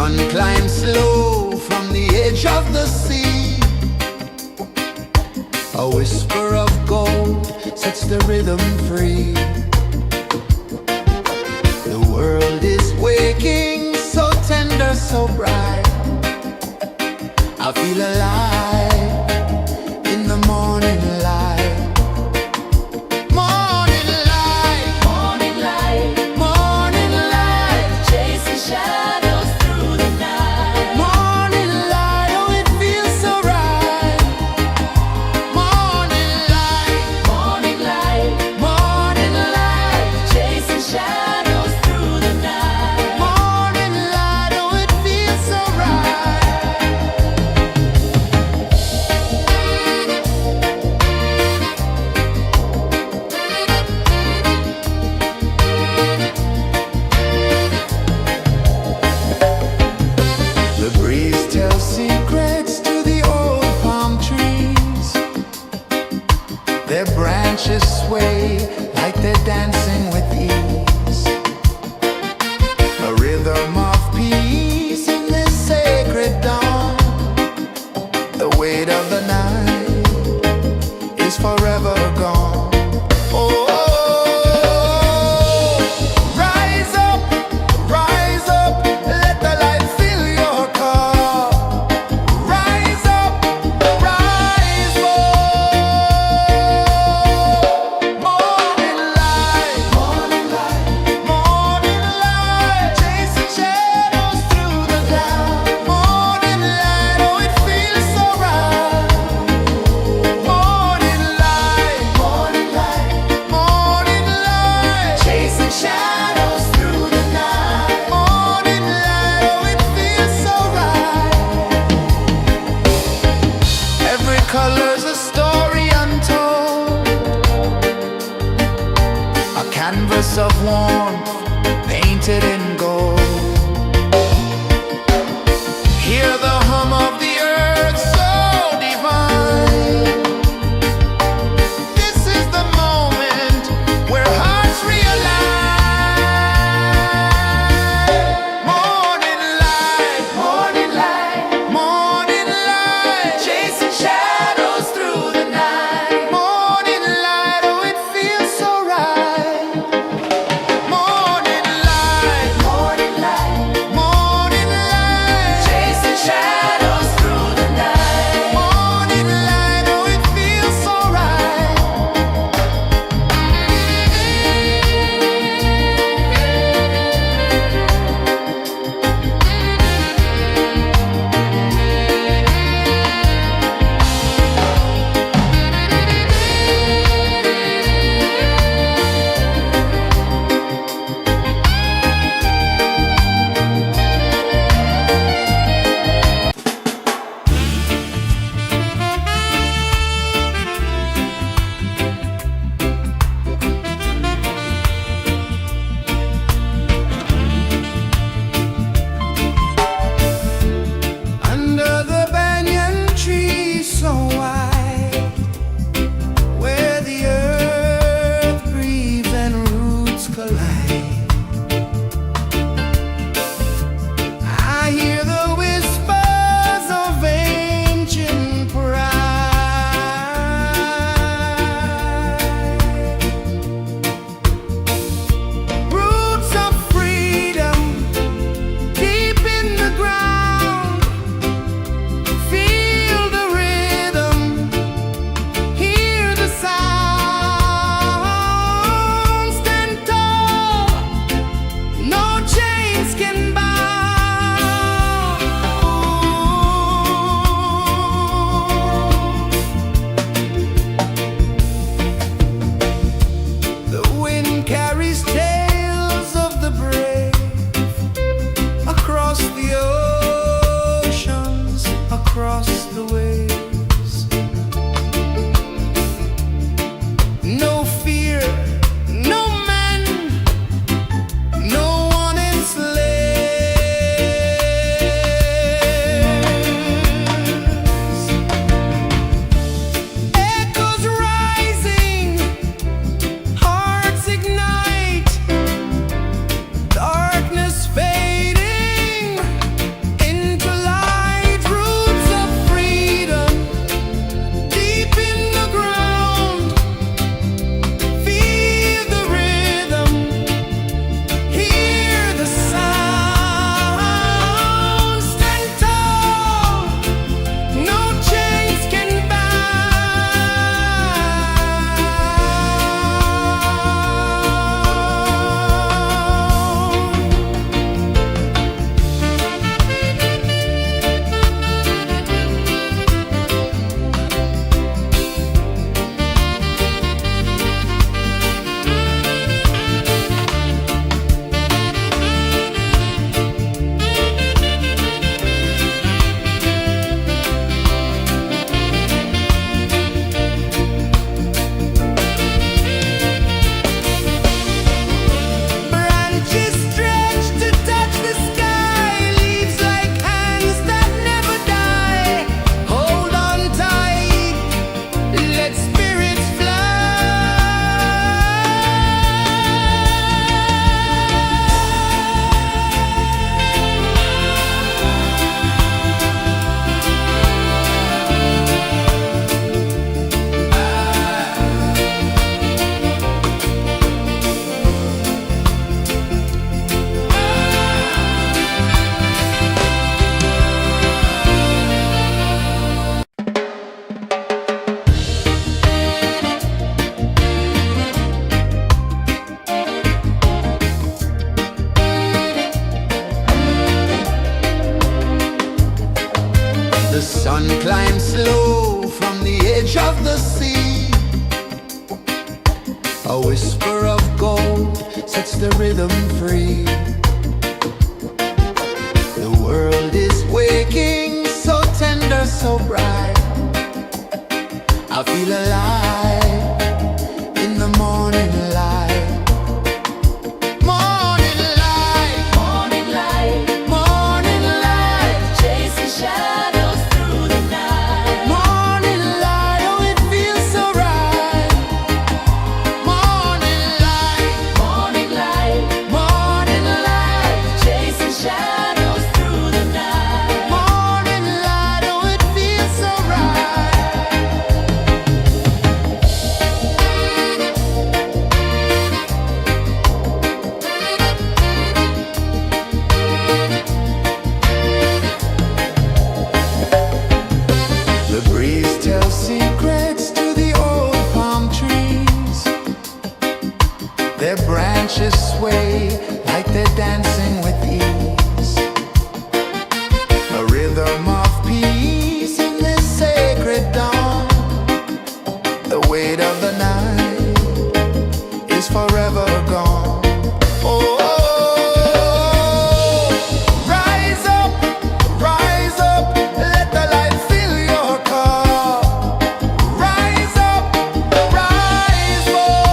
sun climbs slow from the edge of the sea. A whisper of gold sets the rhythm free. The world is waking, so tender, so bright. I feel alive in the morning light. Morning light, Morning light, morning light, chasing shadows through the night. morning light, oh it feels so right. Morning light, Morning light, morning light, chasing shadows through the night. morning light, oh it feels so right. The breeze tells secrets to the old palm trees. Their branches sway like they're dancing with ease. A rhythm of peace in this sacred dawn. The weight of the night is forever gone. Oh, rise up, let the light fill your car. Rise up, rise up. Morning light, morning light, morning light, chasing shadows through the cloud. Morning light, oh it feels so right. Morning light, morning light, morning light, chasing shadows through the night. Morning light, oh it feels so right. Every color's a story untold, a canvas of warmth painted in gold. Hear the hum of the earth so divine. This is the moment where hearts realign. Morning light, morning light, morning light, chasing shadows through the night. Morning light, oh it feels so right. Morning light, of the sea. A whisper of gold sets the rhythm free. The world is waking, so tender, so bright. I feel alive in the morning light. Morning light, Morning light, morning light, chasing shadows through the night. morning light, oh it feels so right. Morning light, Morning light, morning light, chasing shadows through the night. morning light, oh it feels so right. The breeze tells secrets to the old palm trees. Their branches sway like they're dancing with ease. A rhythm of peace in this sacred dawn. The weight of the night is forever gone. Oh, rise up, let the light fill your car. Rise up, rise more.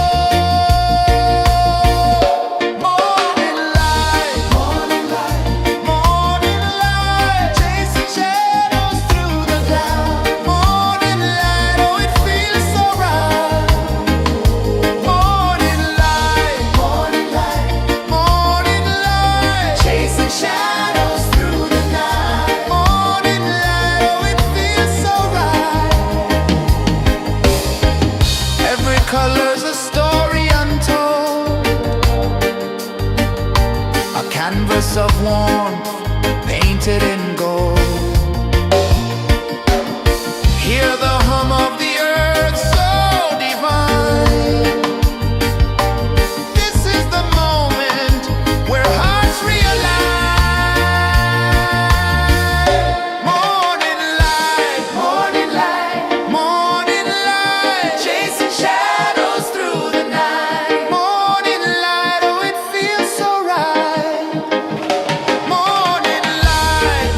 Morning light, morning light, morning light, chasing shadows through the cloud. Morning light, oh it feels so right. Morning light, morning light, morning light, chasing shadows through the night. Morning light, oh it feels so right. Every color's a story untold, a canvas of warmth painted in gold. Hear the hum of the earth so divine. This is the moment where hearts realign. Morning light, morning light, morning light, chasing shadows through the night. Morning light, oh it feels so right. Morning light,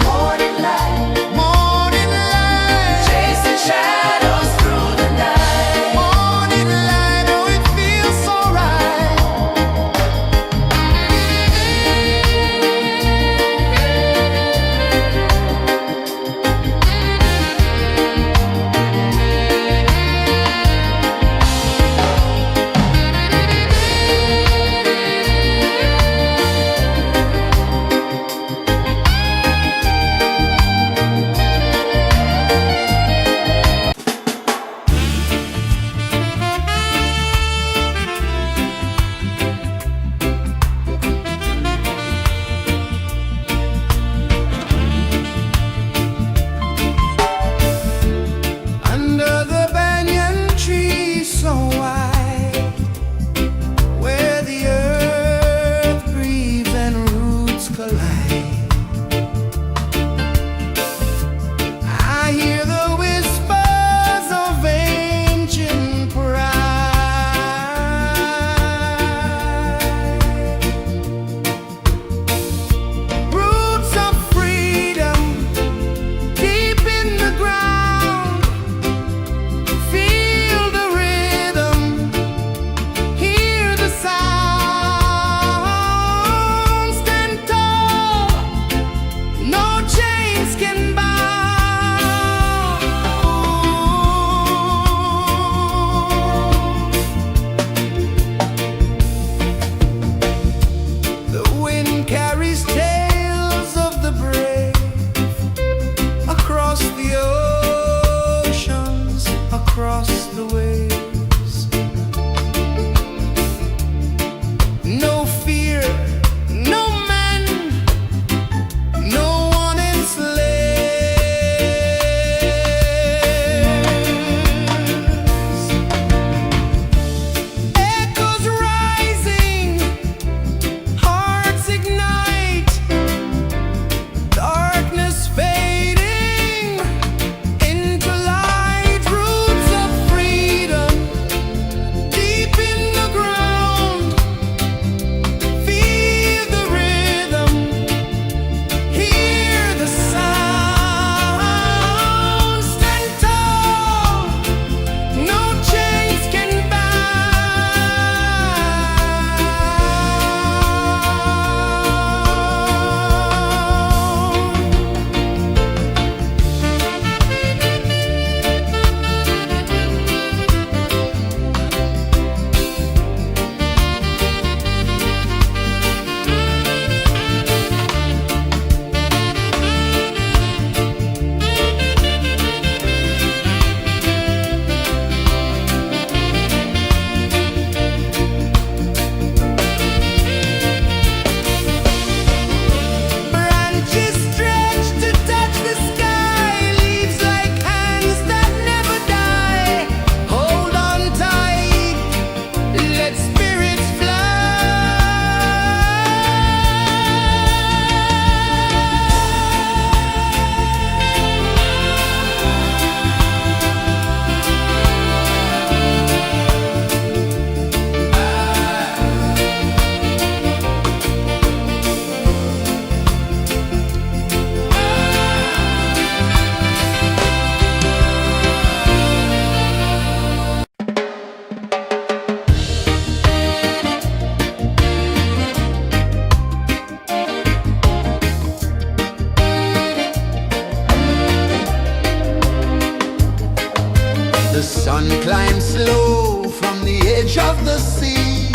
The sun climbs slow from the edge of the sea.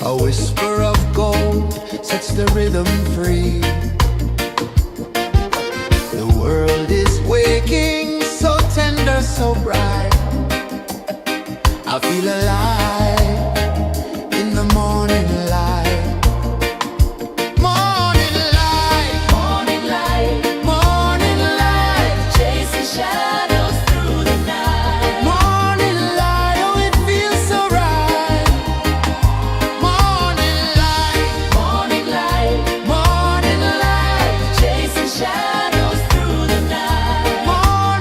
A whisper of gold sets the rhythm free. The world is waking, so tender, so bright. I feel alive in the morning light. Morning light, Morning light, morning light, chasing shadows through the night. morning light, oh it feels so right. Morning light, Morning light, morning light, chasing shadows through the night. morning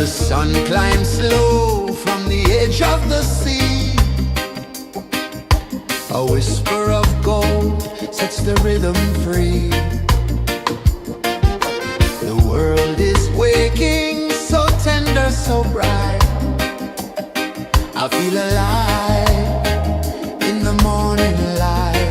sun climbs slow from the edge of the sea. A whisper of gold sets the rhythm free. The world is waking, so tender, so bright. I feel alive in the morning light.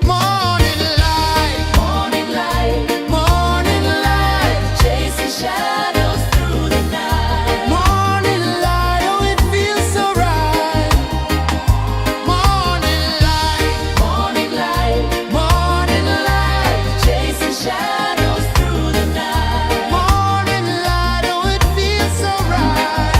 Morning light, Morning light, morning light, chasing shadows through the night. morning light, oh it feels so right. Morning light, Morning light, morning light, chasing shadows through the night. morning light, oh it feels so right.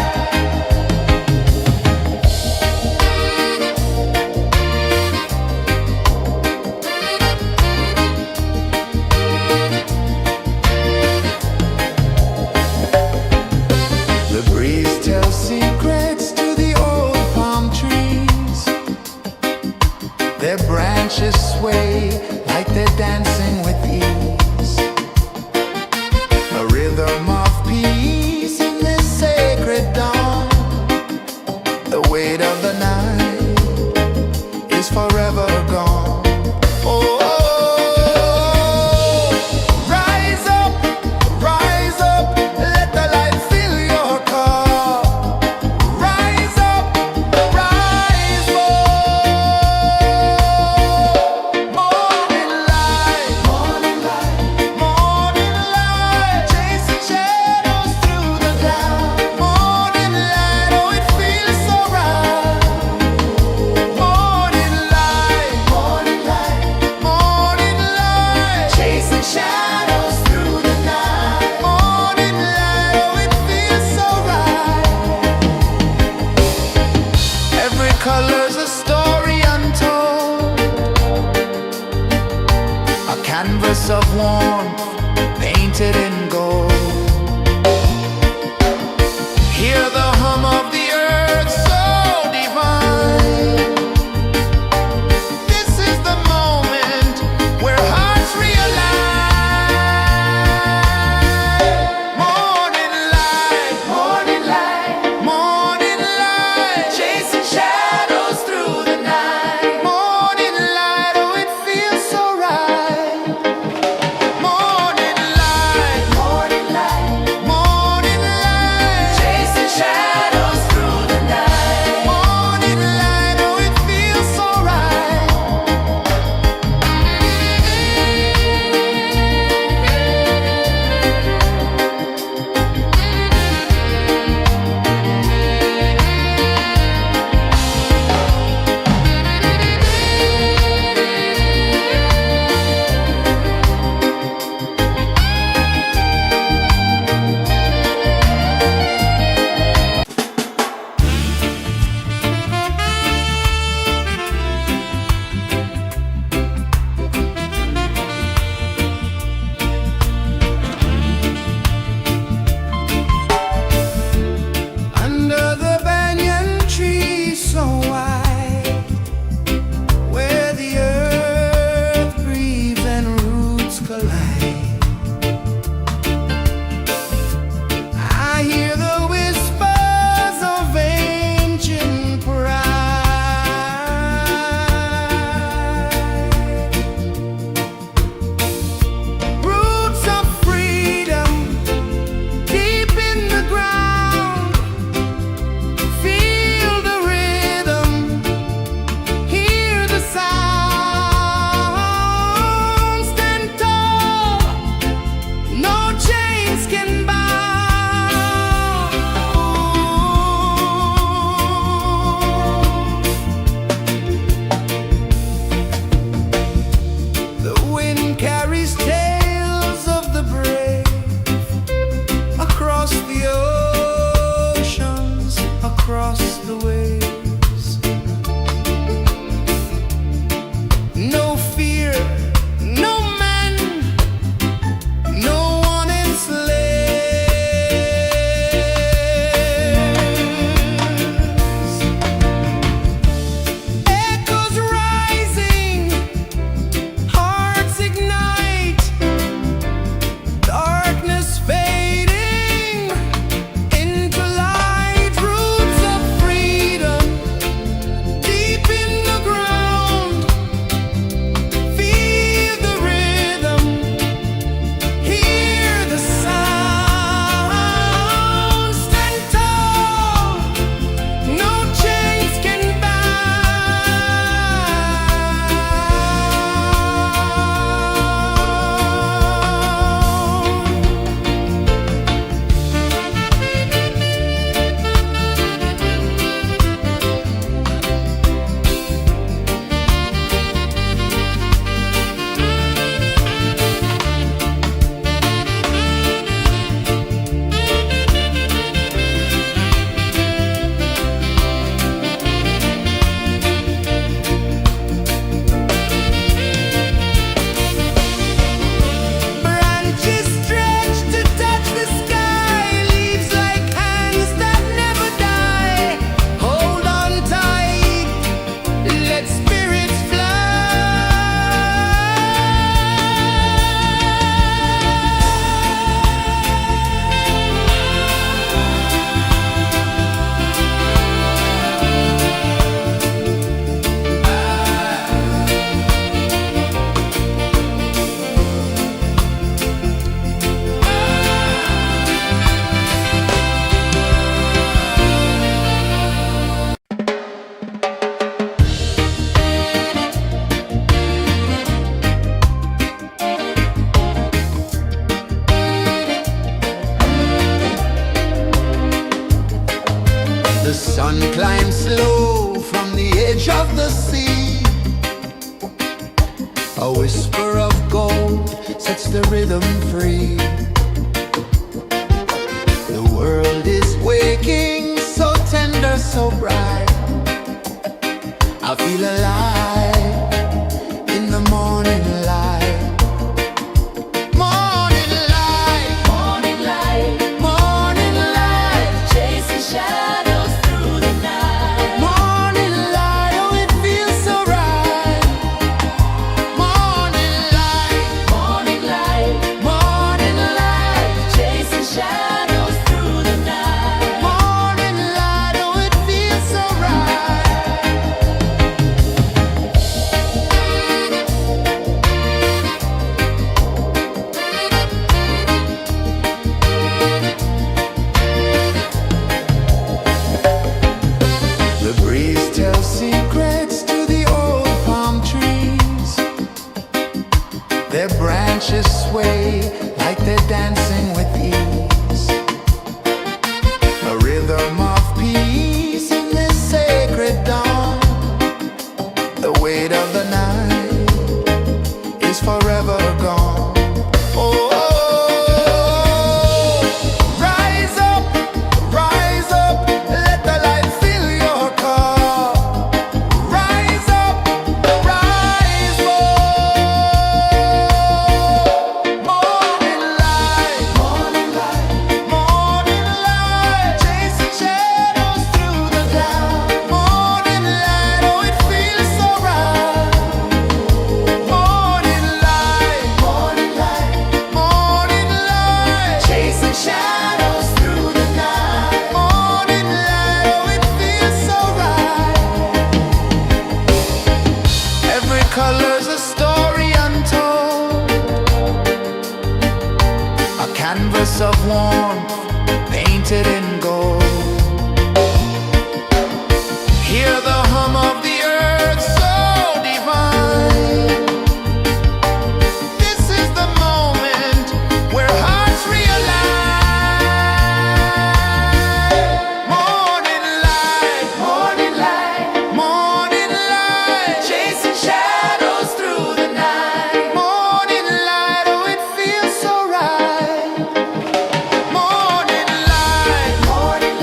The breeze tells secrets to the old palm trees. Their branches sway like they're dancing with ease. A rhythm of peace in this sacred dawn. The weight of the night is forever gone. Oh, rise up, let the light fill your cup. Rise up, rise up. Morning light, morning light, morning light, chasing shadows through the cloud. Morning light, oh it feels so right. Morning light, morning light, morning light, chasing shadows through the night. Morning light, oh it feels so right. Every color's a story untold, a canvas of warmth painted in gold. Hear the hum of the earth so divine. This is the moment where hearts realign. Morning light, morning light, morning light, chasing shadows through the night. Morning light, oh it feels so right. Morning light, morning light, morning light, chasing shadows through the night. Morning light, oh it feels so right. Under the banyan tree so wide, where the earth breathes and roots collide, I hear the whispers of ancient pride. Roots of freedom deep in the ground. Feel the rhythm, hear the sound. Stand tall the rhythm free. The world is waking, so tender, so bright. I feel alive in the morning light. Morning light, Morning light, morning light, chasing shadows through the night. morning light, oh it feels so right. Morning light, Morning light, morning light, chasing shadows through the night. morning light, oh it feels so right. The breeze tells secrets to the old palm trees. Their branches sway like they're dancing with ease. A rhythm of peace in this sacred dawn. The weight of the night is forever gone. Oh, rise up, let the light fill your cup. Rise up, rise more. Morning light, morning light, morning light, chasing shadows through the cloud. Morning light, oh it feels so right. Morning light, morning light, morning light, chasing shadows through the night. Morning light, oh it feels so right. Every color's a story untold, a canvas of warmth painted in gold. Hear the hum of the earth so divine. This is the moment where hearts realign. Morning light, morning light, morning light, chasing shadows through the night. Morning light, oh it feels so right. Morning light, morning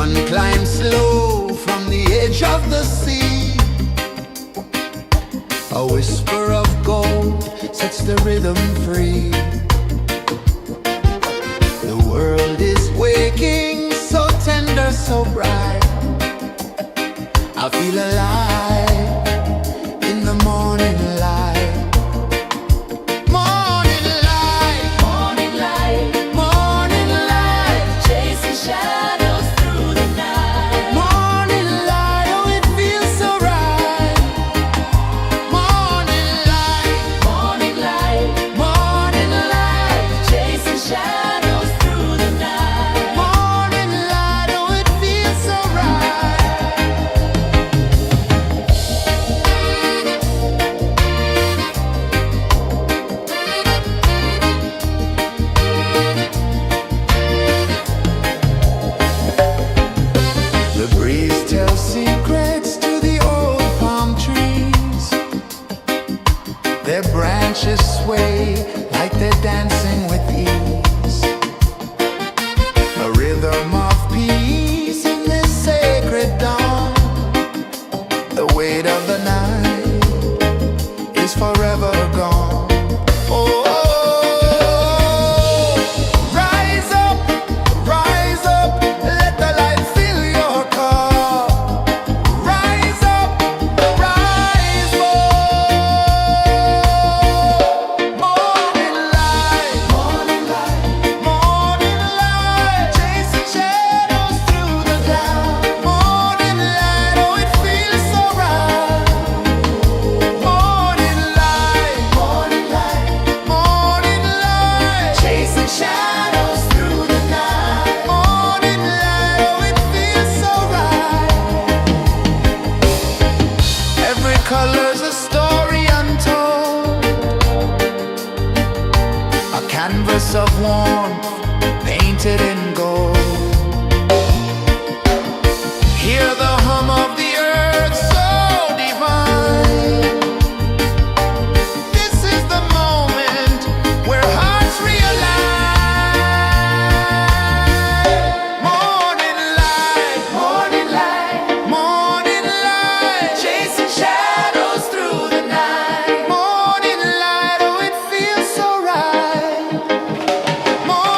Sun climbs slow from the edge of the sea. A whisper of gold sets the rhythm free. The world is waking, so tender, so bright. I feel alive in the morning light. Morning light, Morning light, morning light, chasing shadows through the night. morning light, oh it feels so right. Morning light, Morning light, morning light, chasing shadows through the night. morning light, oh it feels so right. The breeze tells secrets to the old palm trees. Their branches sway like they're dancing with ease. A rhythm of peace in this sacred dawn. The weight of the night is forever gone. Oh, rise up, let the light fill your cup. Rise up, rise more. Morning light, morning light, morning light, chasing shadows through the cloud. Morning light, oh it feels so right. Morning light, morning light, morning light, chasing shadows through the night. Morning light, oh it feels so right. Every color's a story untold, a canvas of warmth painted in gold. Hear the hum of the earth so divine. This is the moment where hearts realign. Morning light, morning light, morning light, chasing shadows through the night. Morning light, oh it feels so right. Morning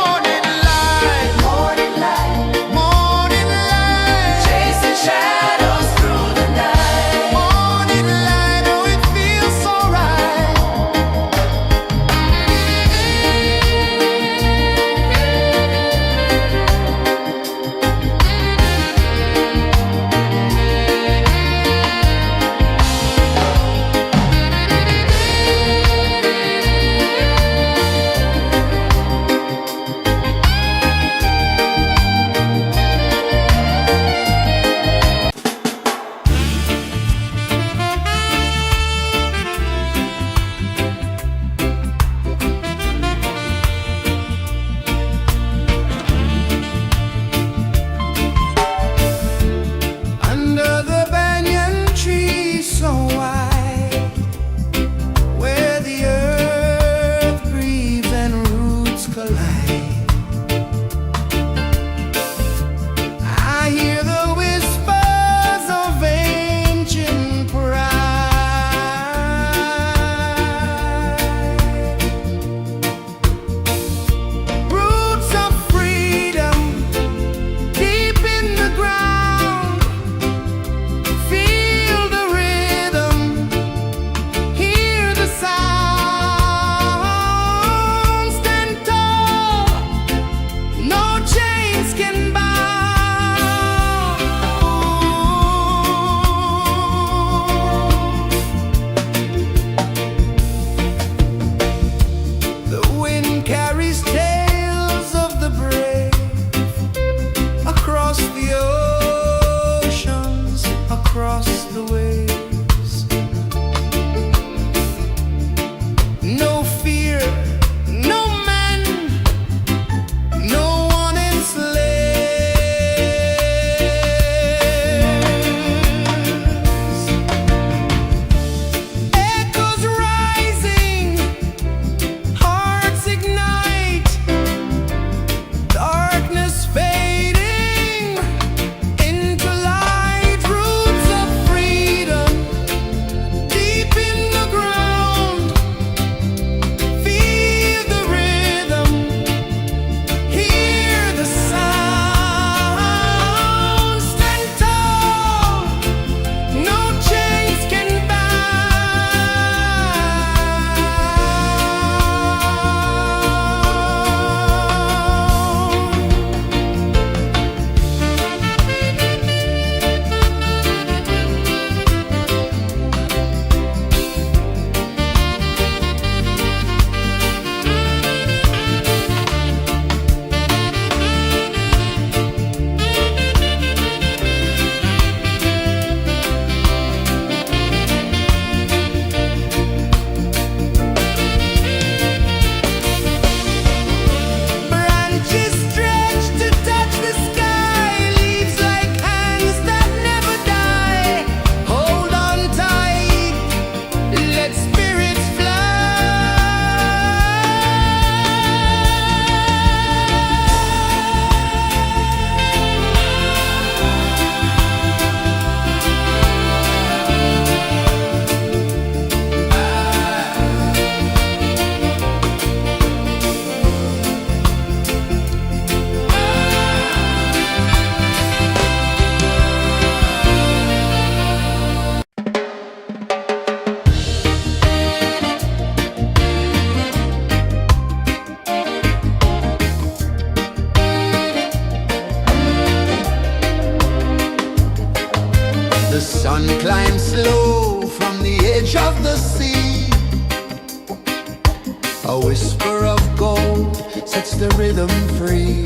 A whisper of gold sets the rhythm free.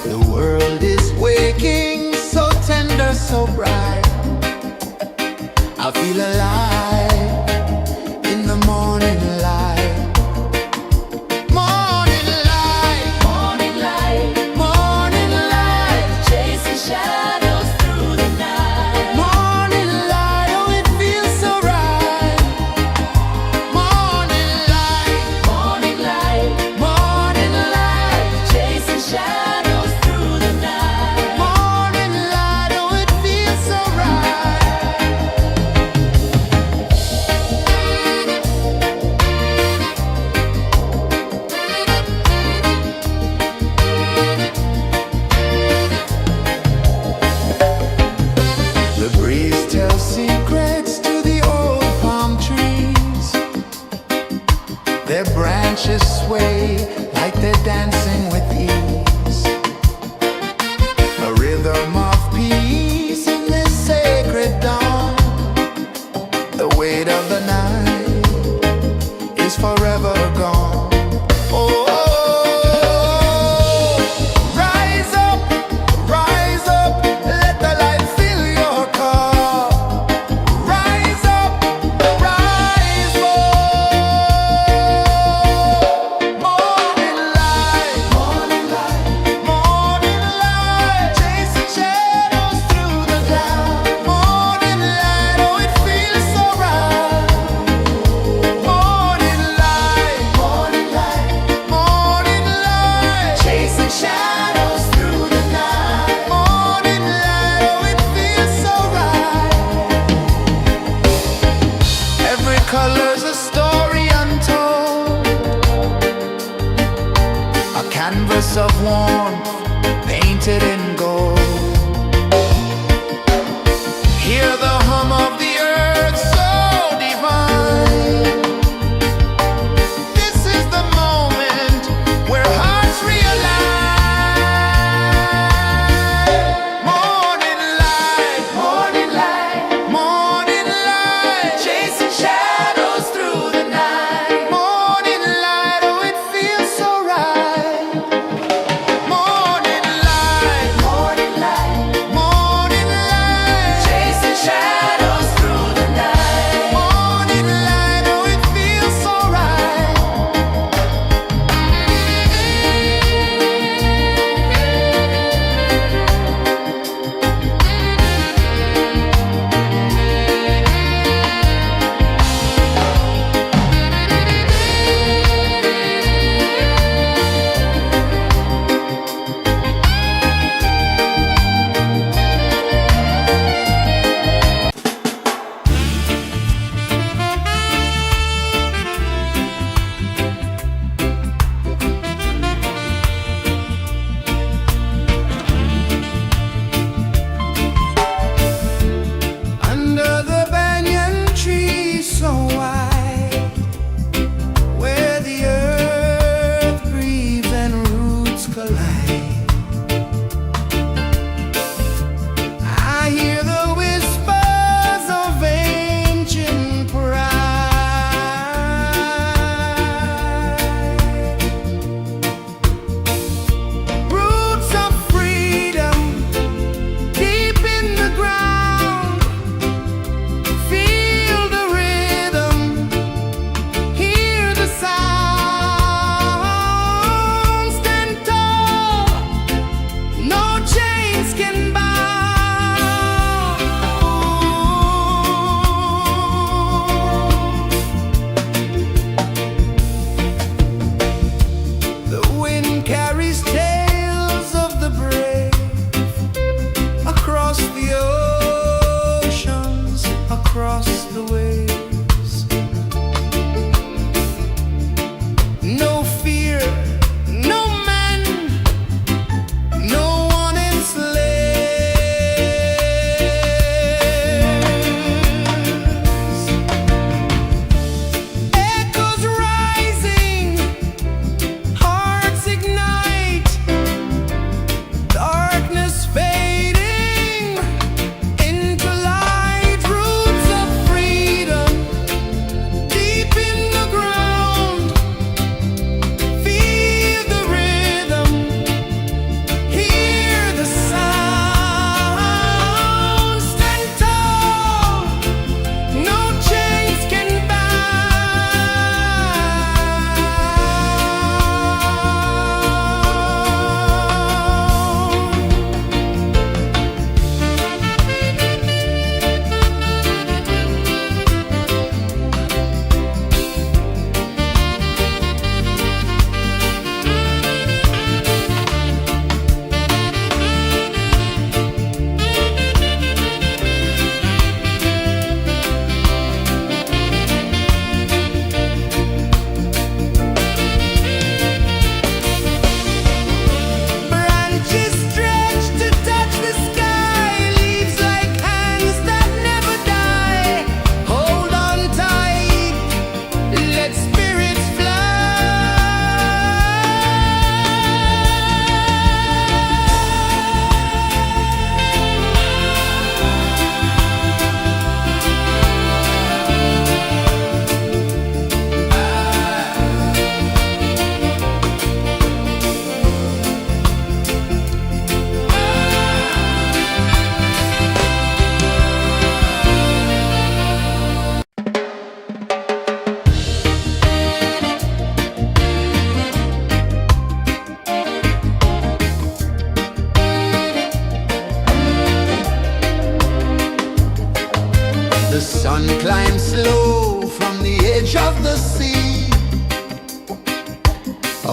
The world is waking, so tender, so bright. I feel alive in the morning light. Morning light, Morning light, morning light, chasing shadows through the night. morning light, oh it feels so right. Morning light, Morning light, morning light, chasing shadows through the night. morning light, oh it feels so right. The breeze tells secrets to the old palm trees. Their branches sway like they're dancing with ease. A rhythm of peace in this sacred dawn. The weight of the night is forever gone. Oh, rise up, let the light fill your cup. Rise up, rise more. Morning light, morning light, chasing shadows through the cloud. Morning light, oh it feels so right. Morning light, morning light, chasing shadows through the night. Morning light, oh it feels so right. Every color's a story untold, a canvas of warmth painted in gold. Hear the hum of the earth so divine. This is the moment where hearts realign. Morning light, morning light, chasing shadows through the night. Morning light, oh it feels so right. Morning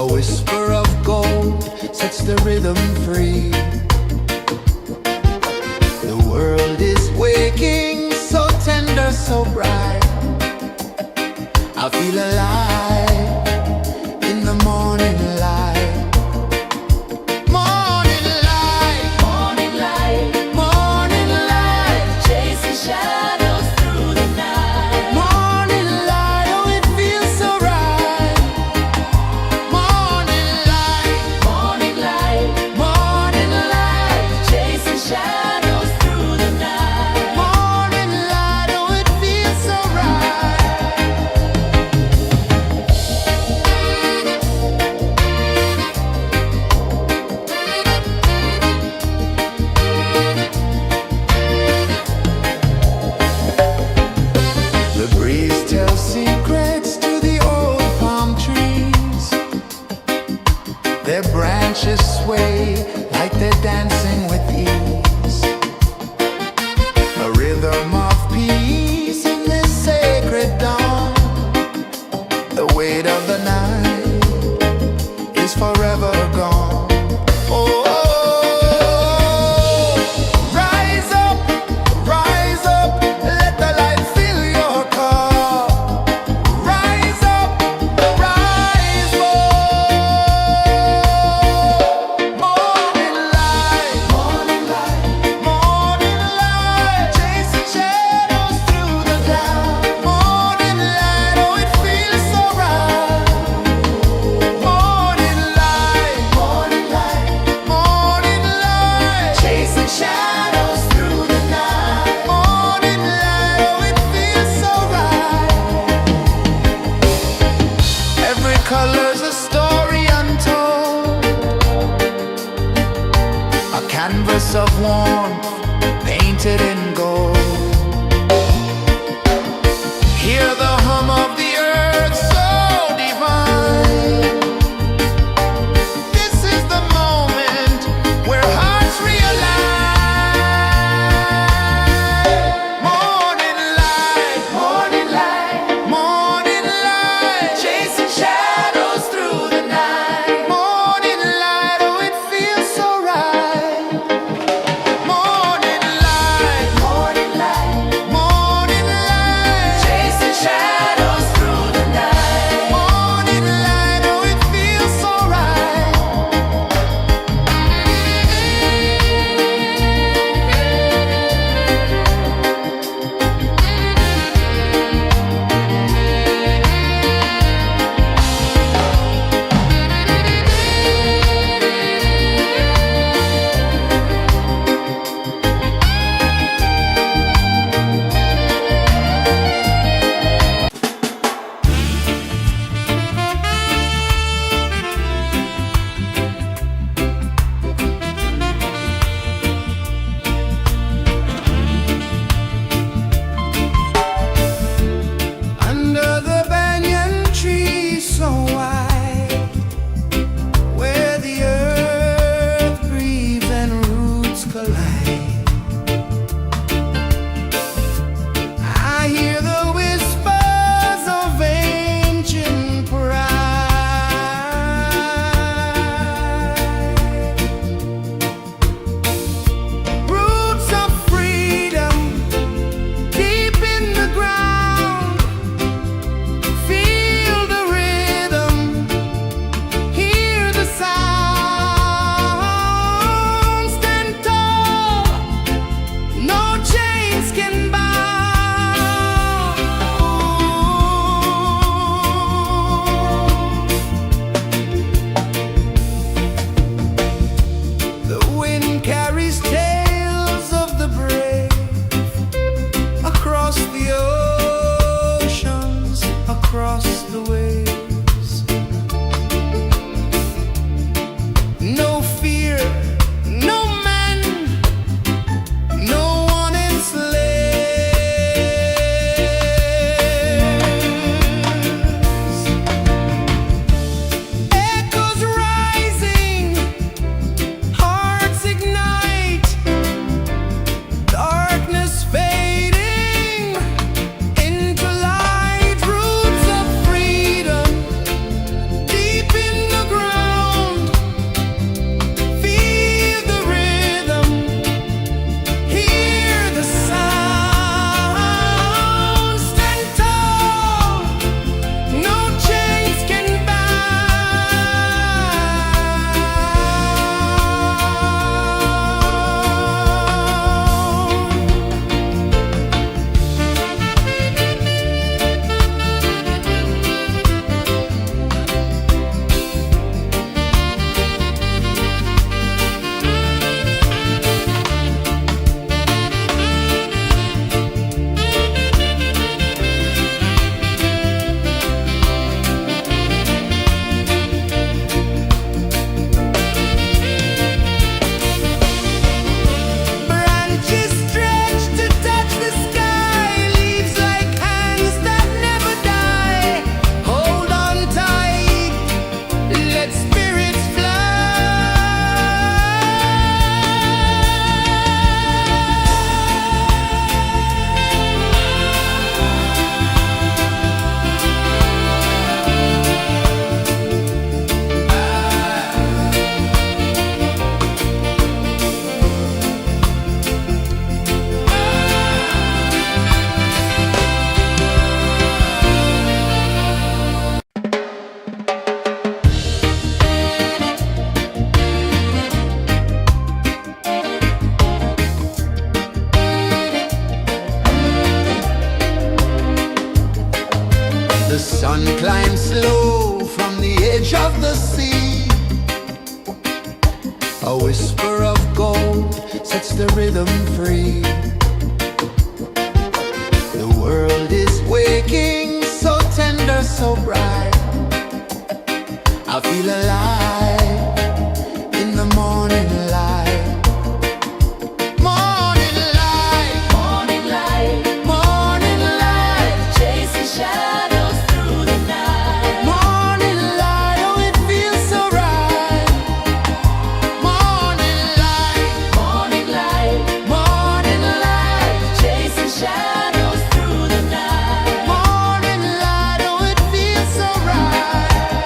A whisper of gold sets the rhythm free. The world is waking, so tender, so bright. I feel alive in the morning light. Morning light, Morning light, morning light, chasing shadows through the night. morning light, oh it feels so right. Morning light, Morning light, morning light, chasing shadows through the night. morning light, oh it feels so right. The breeze tells secrets to the old palm trees. Their branches sway like they're dancing with ease. A rhythm of peace in this sacred dawn. The weight of the night is forever gone. Oh, rise up, let the light fill your cup. Rise up, rise more. Morning light, morning light, chasing shadows through the cloud. Morning light, oh it feels so right. Morning light, chasing shadows through the night. Morning light, oh it feels so right. Every color's a story untold, a canvas of warmth painted in gold. Hear the hum of the earth so divine. This is the moment where hearts realign. Morning light, morning light, chasing shadows through the night. Morning light, oh it feels so right. Morning light, The sun climbs slow from the edge of the sea. A whisper of gold sets the rhythm free. The world is waking, so tender, so bright. I feel alive in the morning light. Morning light, Morning light, morning light, chasing shadows through the night. morning light, oh it feels so right. Morning light, Morning light, morning light, chasing shadows through the night. morning light, oh it feels so right.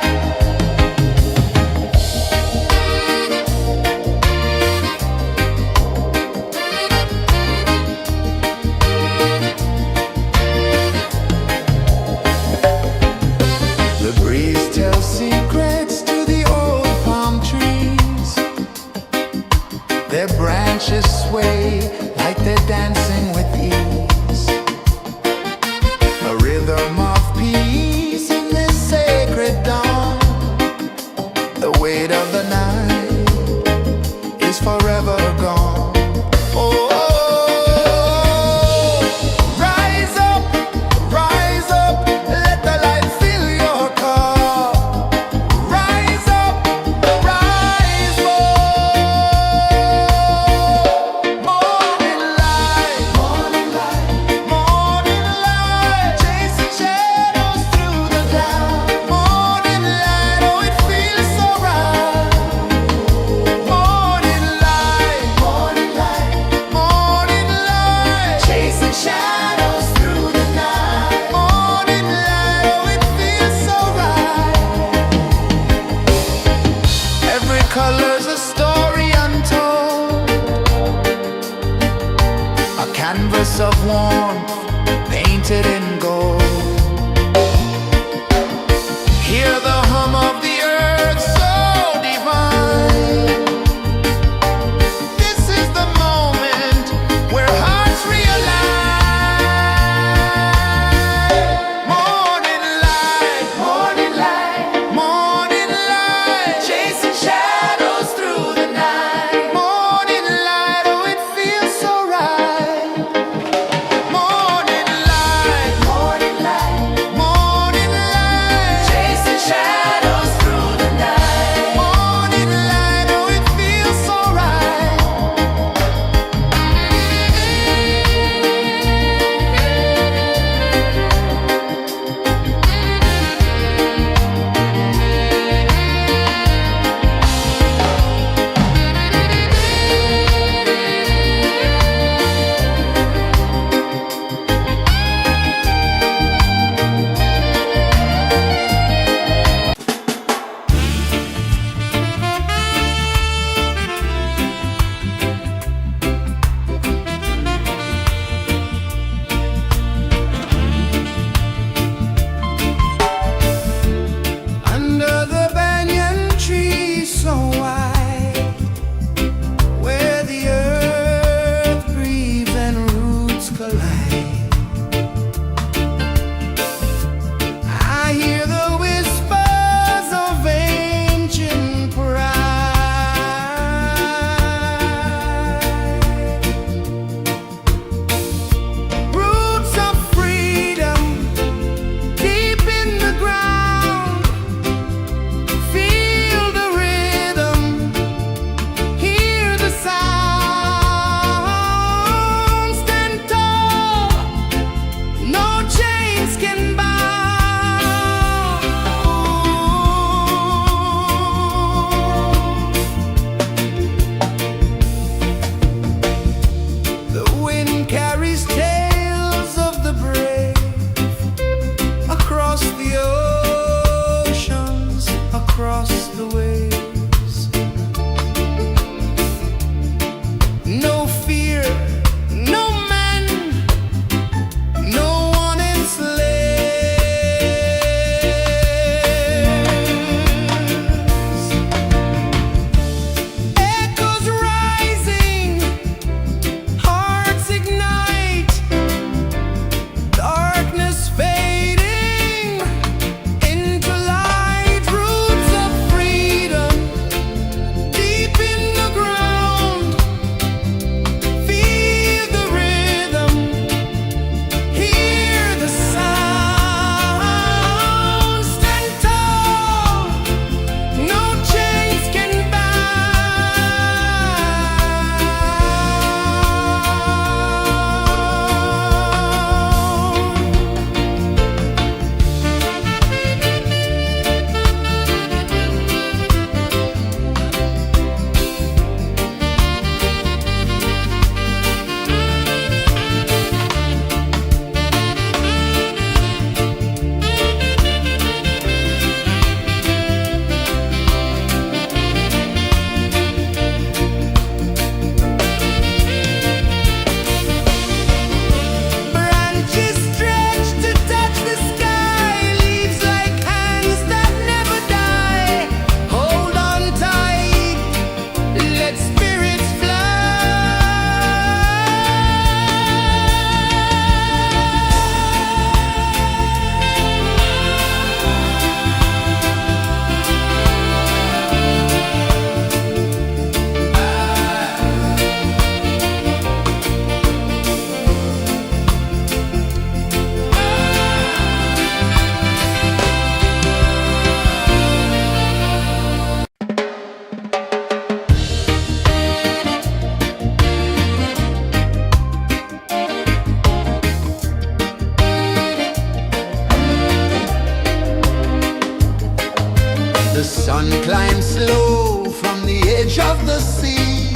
sun climbs slow from the edge of the sea.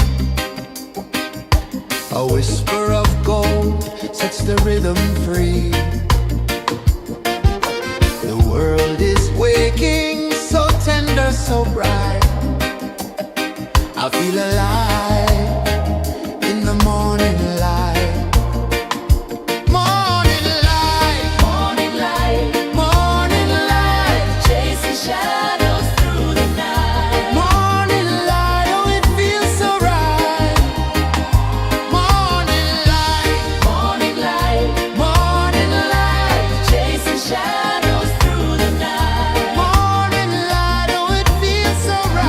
A whisper of gold sets the rhythm free. The world is waking, so tender, so bright. I feel alive in the morning light. Morning light, Morning light, morning light, chasing shadows through the night. morning light, oh it feels so right. Morning light, Morning light, morning light, chasing shadows through the night. morning light, oh it feels so right.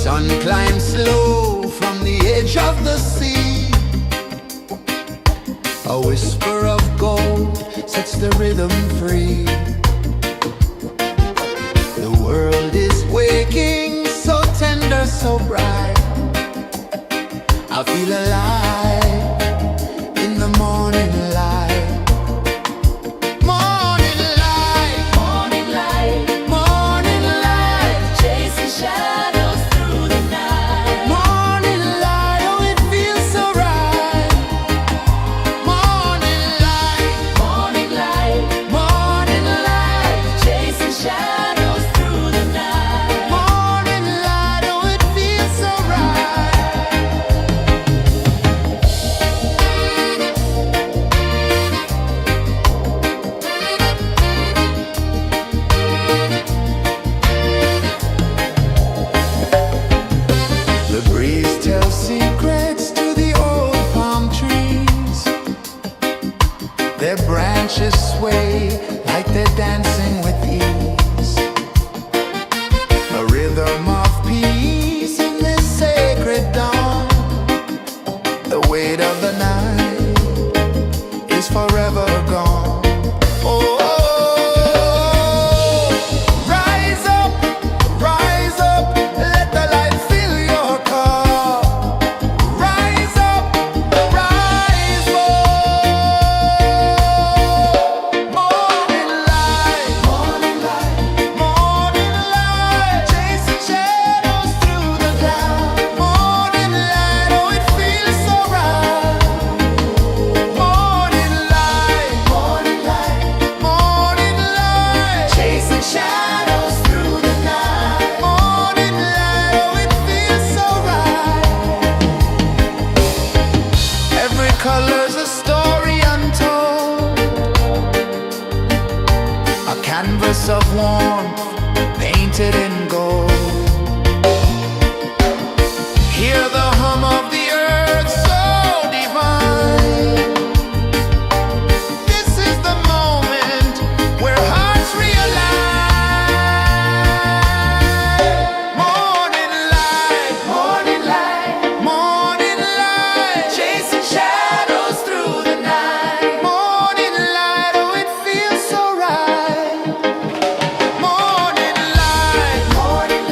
sun climbs slow from the edge of the sea. A whisper of gold sets the rhythm free. The world is waking, so tender, so bright. I feel alive in the morning light. Morning light, Morning light, morning light, chasing shadows through the night. morning light, oh it feels so right. Morning light, Morning light, morning light, chasing shadows through the night. morning light, oh it feels so right. The breeze tells secrets to the old palm trees. Their branches sway like they're dancing with ease. A rhythm of peace in this sacred dawn. The weight of the night is forever gone. Oh, rise up, let the light fill your cup. Rise up, rise up. Morning light, morning light, morning light, chasing shadows through the cloud. Morning light, oh it feels so right. Morning light, morning light, morning light, chasing shadows through the night. Morning light, oh it feels so right. Every color's a story untold, a canvas of warmth painted in gold. Hear the hum of the earth so divine. This is the moment where hearts realign. Morning light, morning light, morning light, chasing shadows through the night. Morning light, oh it feels so right. Morning light, morning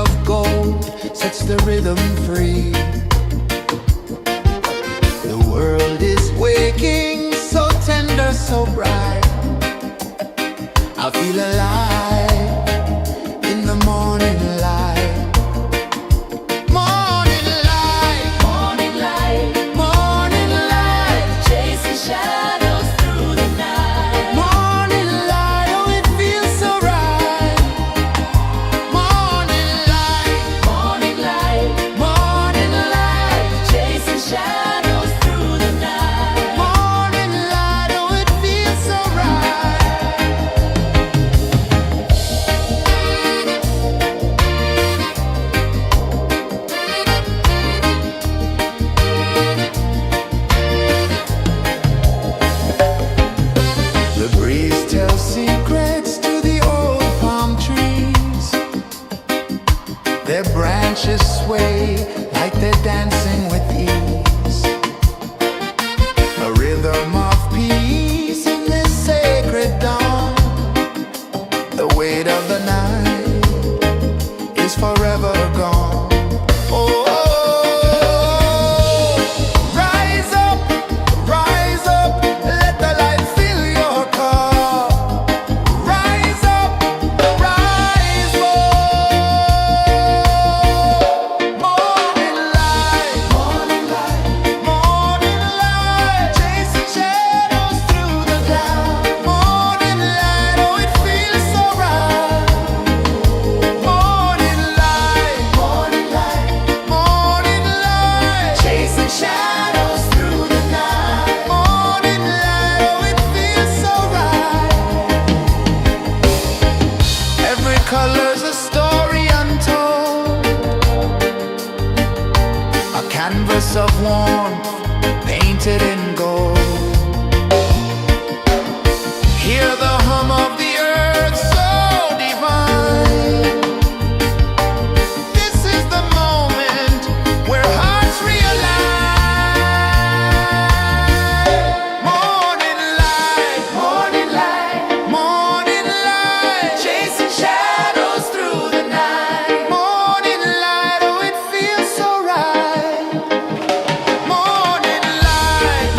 of gold sets the rhythm free. The world is waking, so tender, so bright. I feel alive in the morning light. Morning light, Morning light, morning light, chasing shadows through the night. morning light, oh it feels so right. Morning light, Morning light, morning light, chasing shadows through the night. morning light, oh it feels so right. The breeze tells secrets to the old palm trees. Their branches sway like they're dancing with ease. A rhythm of peace in this sacred dawn. The weight of the night is forever gone. Oh, rise up, let the light fill your cup. Rise up, rise up. Morning light, morning light, morning light, chasing shadows through the cloud. Morning light, oh it feels so right. Morning light, morning light, morning light, chasing shadows through the night. Morning light, oh it feels so right. Every color's a story untold, a canvas of warmth painted in gold. Hear the hum of the earth so divine. This is the moment where hearts realign. Morning light, morning light, morning light, chasing shadows through the night. Morning light, oh it feels so right. Morning light,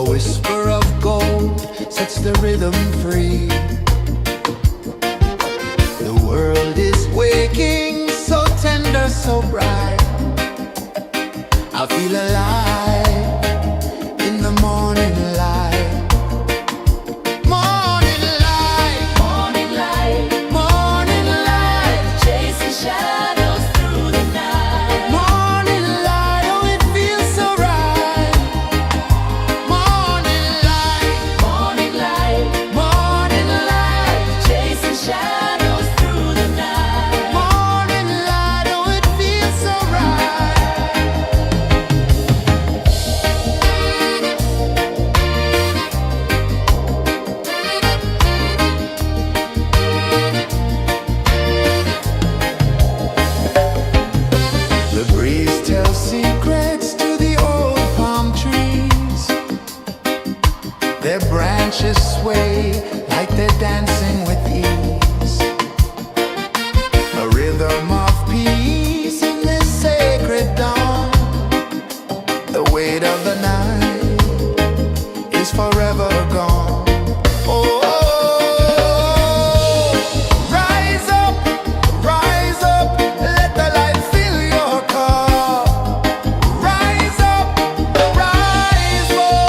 whisper of gold sets the rhythm free. The world is waking, so tender, so bright. I feel alive in the morning light. Morning light, Morning light, morning light, chasing shadows through the night. morning light, oh it feels so right. Morning light, Morning light, morning light, chasing shadows through the night. morning light, oh it feels so right. The breeze tells secrets to the old palm trees. Their branches sway like they're dancing with ease. A rhythm of peace in this sacred dawn. The weight of the night is forever gone. Oh, rise up, let the light fill your cup. Rise up, rise more.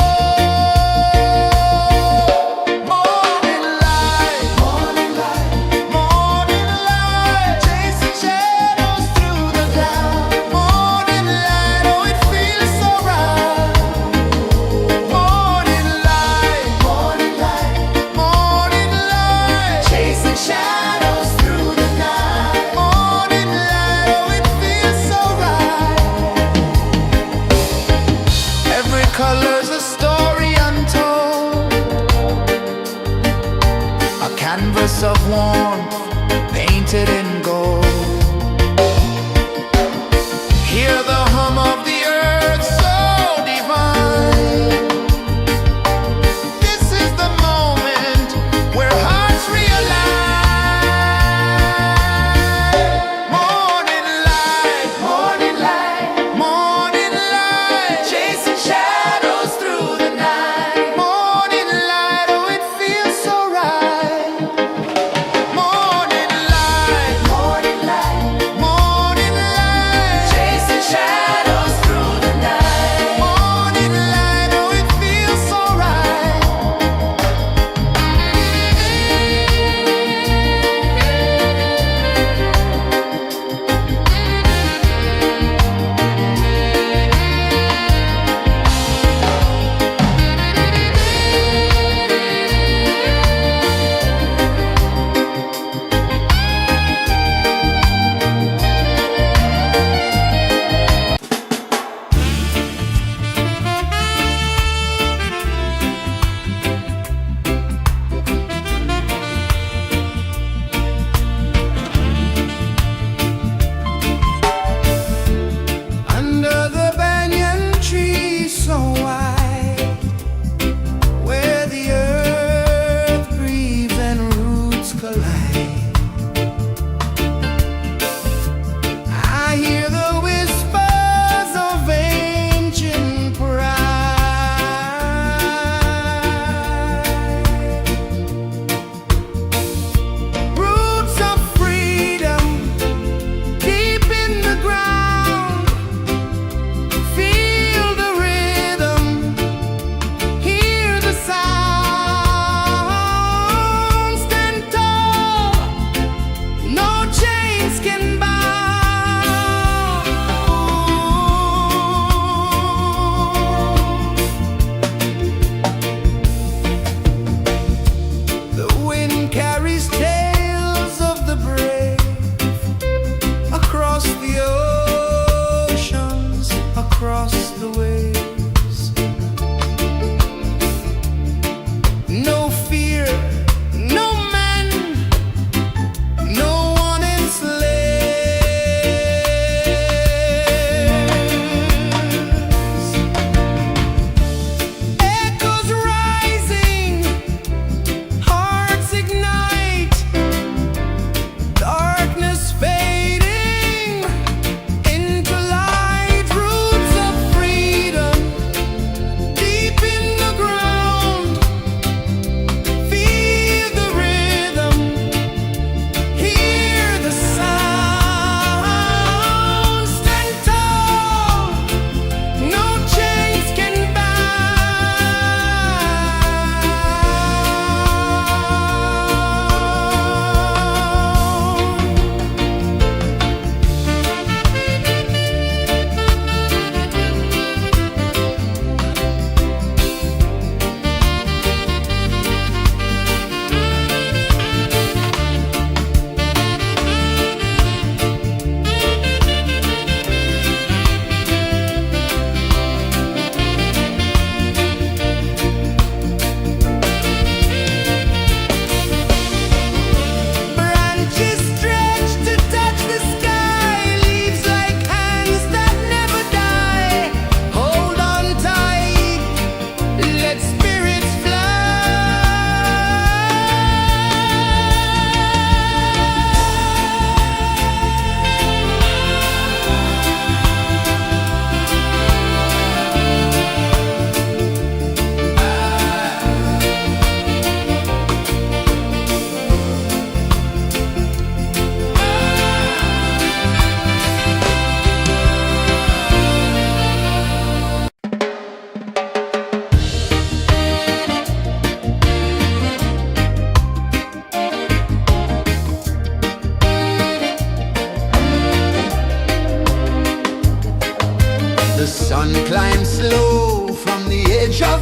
Morning light, morning light, morning light, chasing shadows through the cloud. Morning light, oh it feels so right. Morning light, morning light, morning light, chasing shadows through the night. Morning light, oh it feels so right. Every color's a story untold, a canvas of warmth painted in gold. Hear the hum of the earth so divine. This is the moment where hearts realign. Morning light, morning light, morning light, chasing shadows through the night. Morning light, oh it feels so right. Morning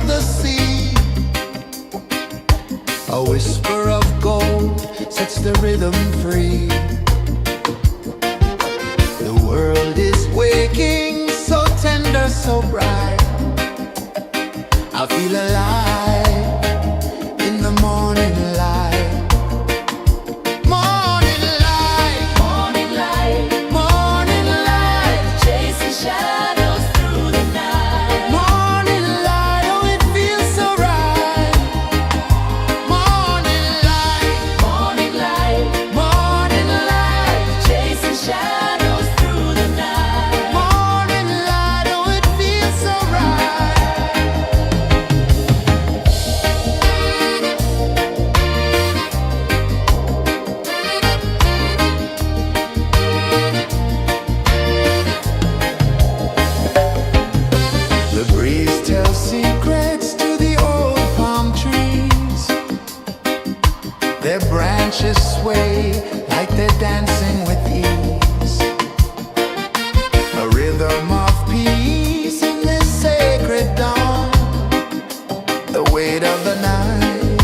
the sea. A whisper of gold sets the rhythm free. The world is waking, so tender, so bright. I feel alive in the morning light. Morning light, Morning light, morning light, chasing shadows through the night. morning light, oh it feels so right. Morning light, Morning light, morning light, chasing shadows through the night. morning light, oh it feels so right. The breeze tells secrets to the old palm trees. Their branches sway like they're dancing with ease. A rhythm of peace in this sacred dawn. The weight of the night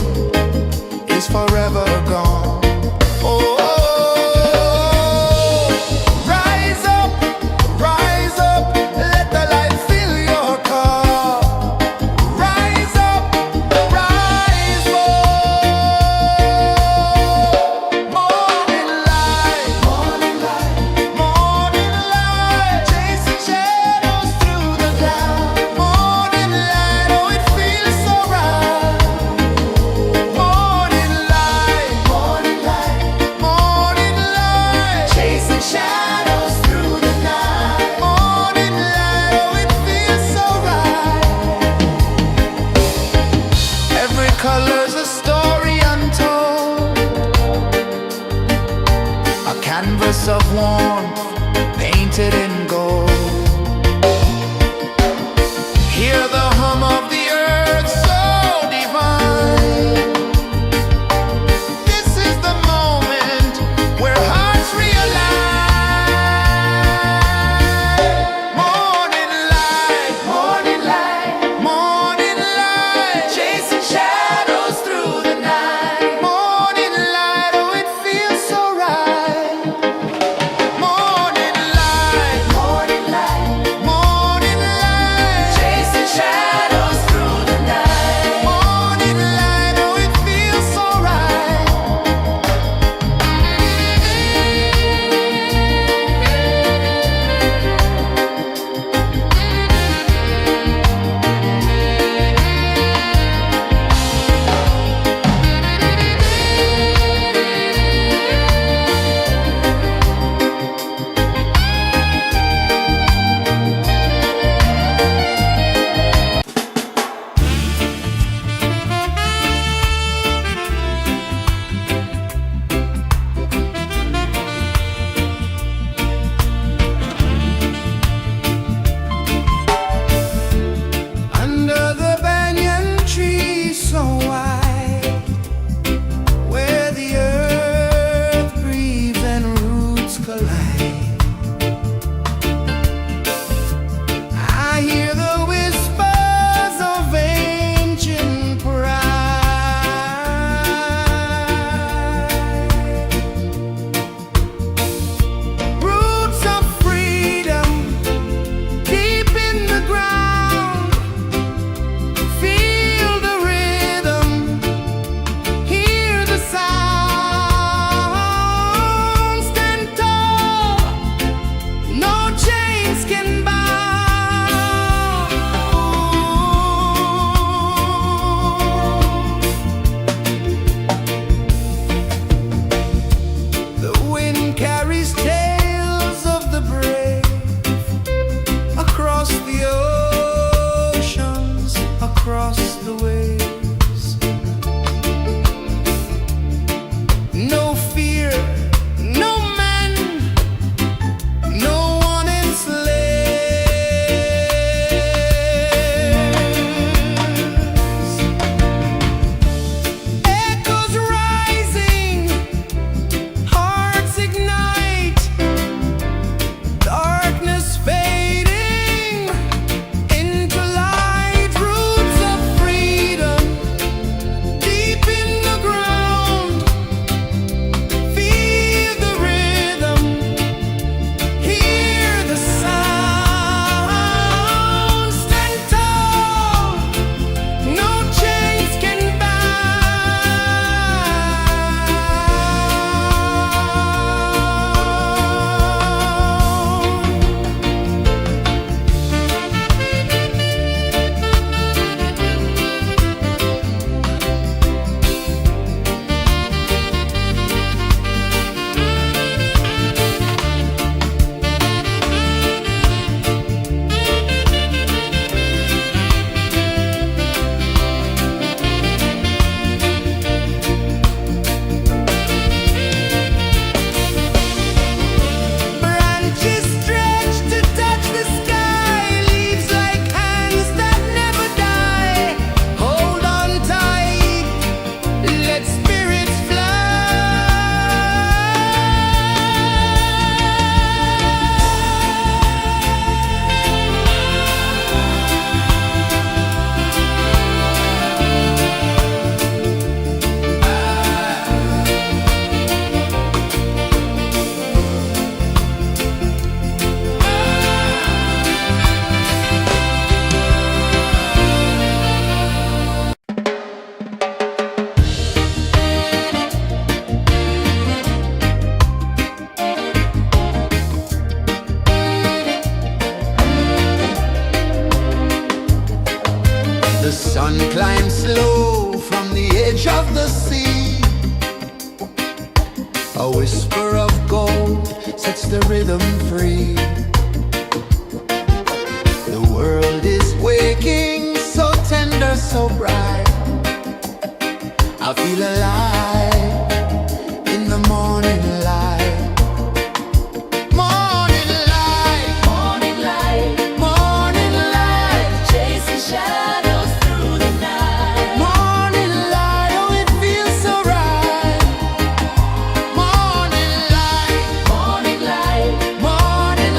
is forever gone. Oh, rise up, let the light fill your cup. Rise up, rise more. Morning light, morning light, morning light, chasing shadows through the cloud. Morning light, oh it feels so right. Morning light, morning light, morning light, chasing shadows through the night. Morning light, oh it feels so right. Every color's a story untold, a canvas of warmth painted in gold. Hear the hum of the earth so divine. This is the moment where hearts realign. Morning light, morning light, morning light, chasing shadows through the night. Morning light, oh it feels so right. Morning light, morning light, morning light, chasing shadows through the night. Morning light, oh it feels so right. Under the banyan tree so wide, where the earth breathes and roots collide, I hear the whispers of ancient pride. Roots of freedom deep in the ground. Feel the rhythm, hear the sound. Stand tall, no chains can bound. The wind carries tales of the brave across the oceans, across the waves. No fear, no man, no one enslaves. Echoes rising, hearts ignite, darkness fading into light. Roots of The sun climbs slow from the edge of the sea. A whisper of gold sets the rhythm free. The world is waking, so tender, so bright. I feel alive in the morning light. Morning light, Morning light, morning light, chasing shadows through the night. morning light, oh it feels so right. Morning light, Morning light, morning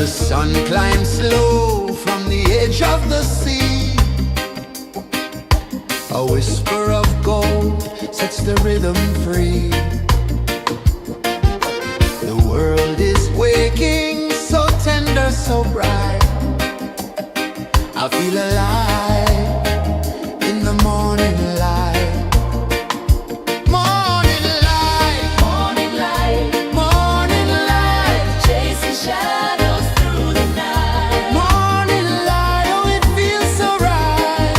The sun climbs slow from the edge of the sea. A whisper of gold sets the rhythm free. The world is waking, so tender, so bright. I feel alive in the morning light. Morning light, Morning light, morning light, chasing shadows through the night. morning light, oh it feels so right.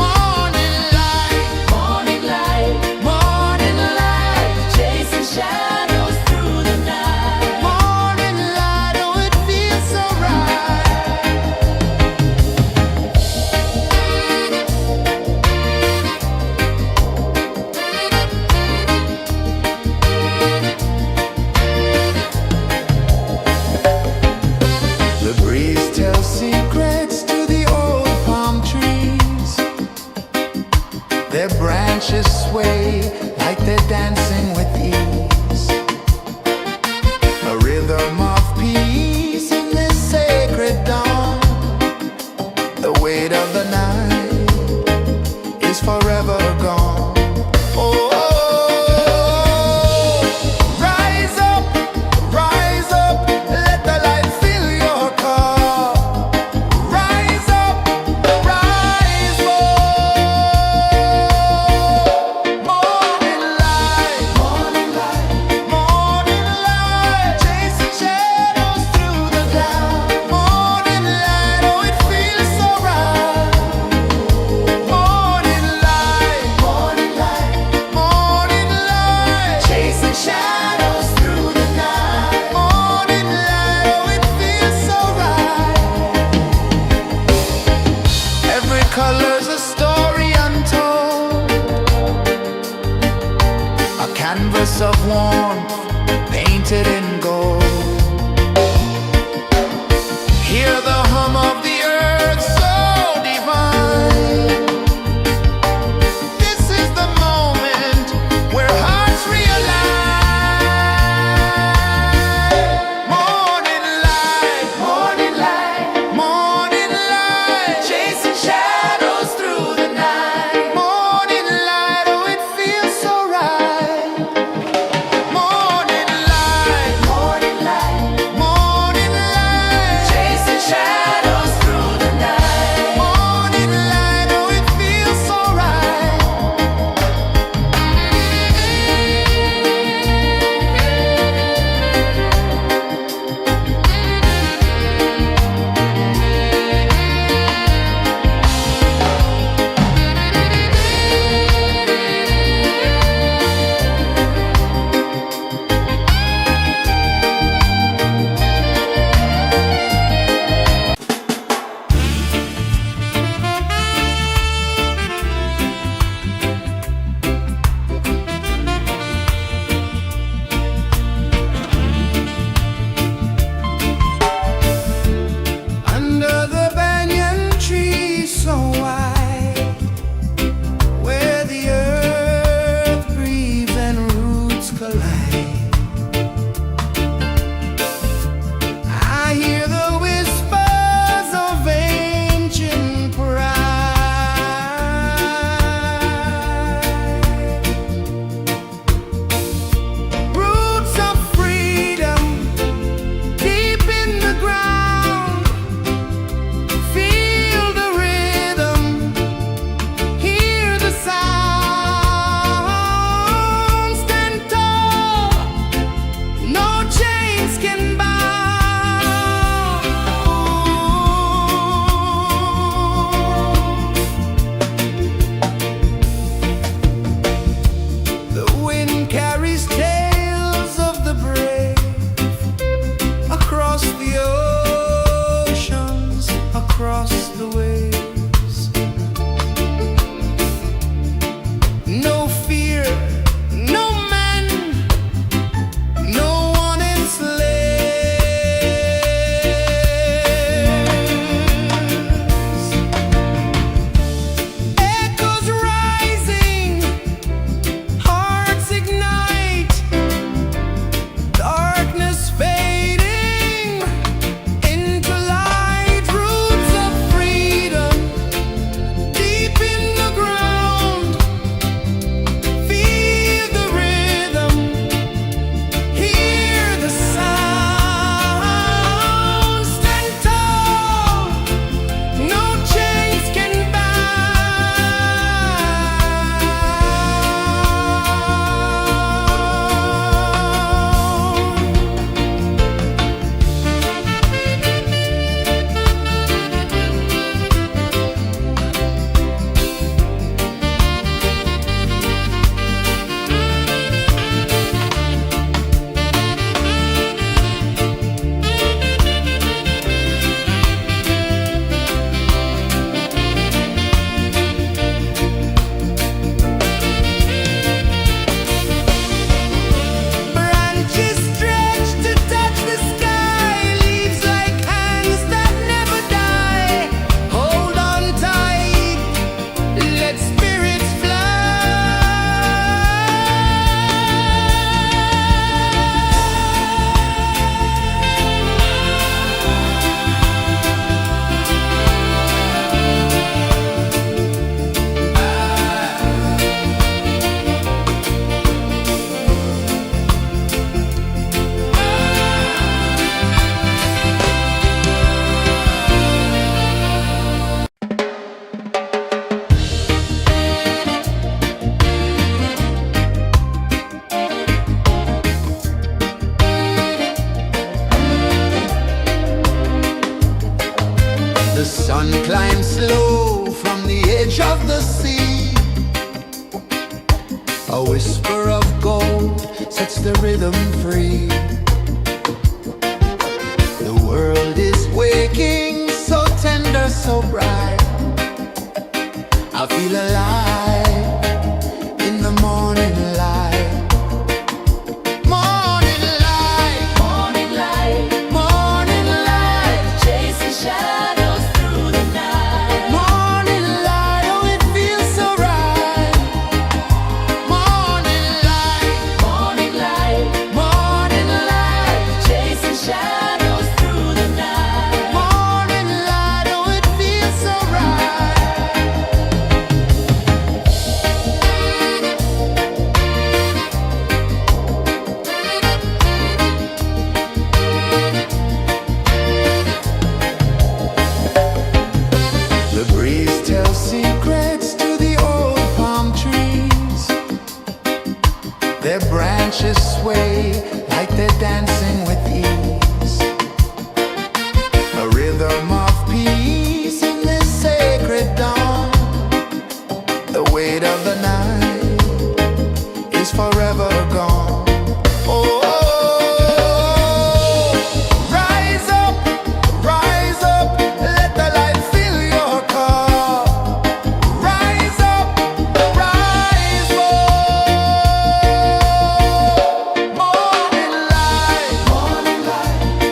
Morning light, Morning light, morning light, chasing shadows through the night. morning light, oh it feels so right. The breeze tells secrets to the old palm trees. Their branches sway like they're dancing with ease. A rhythm of peace in this sacred dawn. The weight of the night is forever gone. Oh, rise up, let the light fill your cup. Rise up, rise up. Morning light, morning light, chasing shadows through the cloud. Morning light, oh it feels so right. Morning light, chasing shadows through the night. Morning light, oh it feels so right. Every color's a story untold, a canvas of warmth painted in gold. Hear the hum of the earth so divine. This is the moment where hearts realize. Morning light, morning light, chasing shadows through the night. Morning light, oh it feels so right. Morning light, The sun climbs slow from the edge of the sea. A whisper of gold sets the rhythm free. The world is waking, so tender, so bright. I feel alive in the morning light. Morning light, Morning light, morning light, chasing shadows through the night. morning light, oh it feels so right. Morning light, Morning light, morning light, chasing shadows through the night. morning light, oh it feels so right. The breeze tells secrets to the old palm trees. Their branches sway like they're dancing with ease. A rhythm of peace in this sacred dawn. The weight of the night is forever gone. Oh, rise up, let the light fill your cup. Rise up, rise more. Morning light,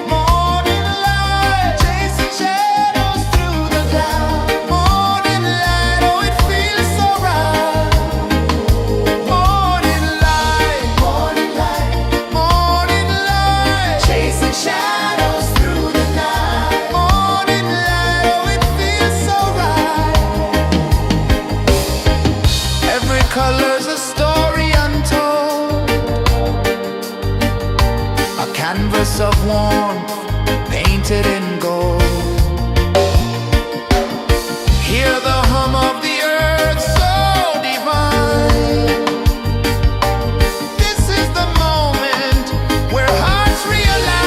morning light, chasing shadows through the cloud. Morning light, oh it feels so right. Morning light, morning light, chasing shadows through the night. Morning light, oh it feels so right. Every color's a story untold, a canvas of warmth painted in gold. Hear the hum of the earth so divine. This is the moment where hearts realign.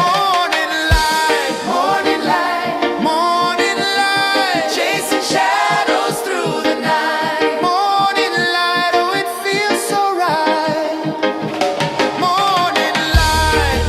Morning light, morning light, chasing shadows through the night. Morning light, oh it feels so right. Morning light,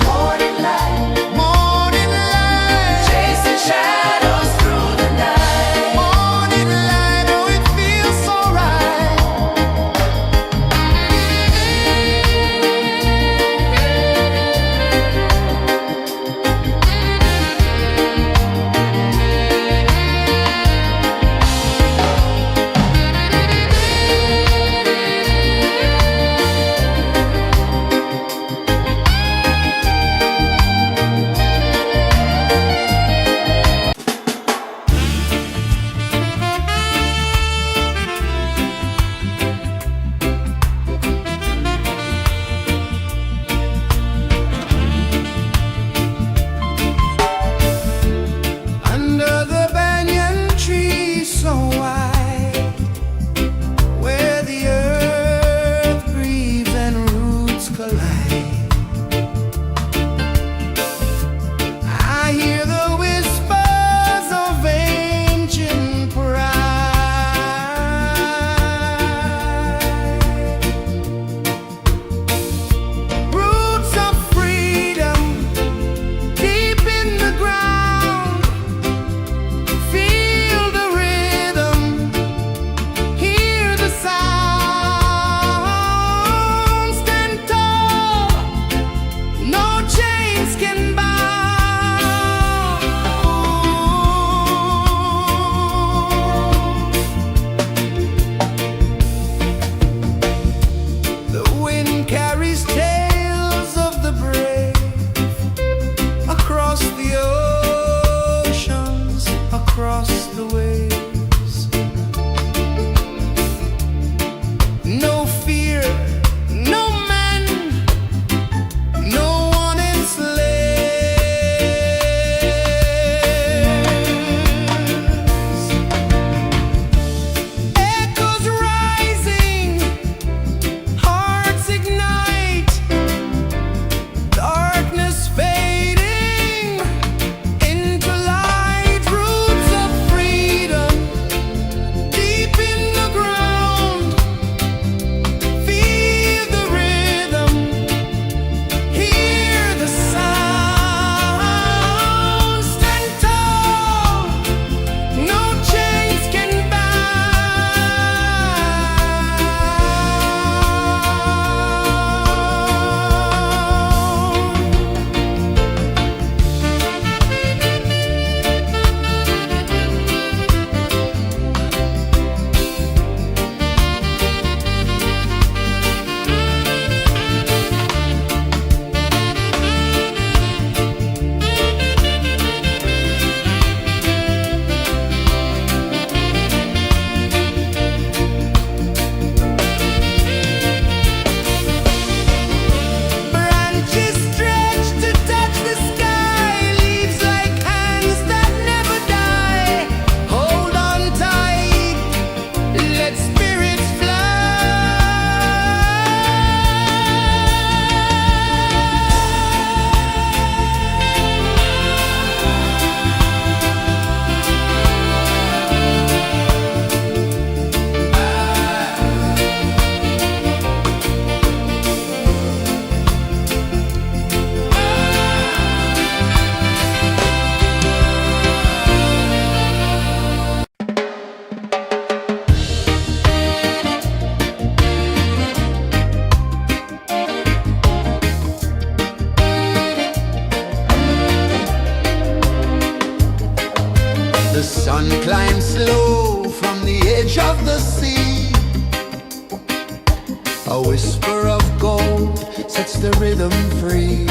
of the sea. A whisper of gold sets the rhythm free.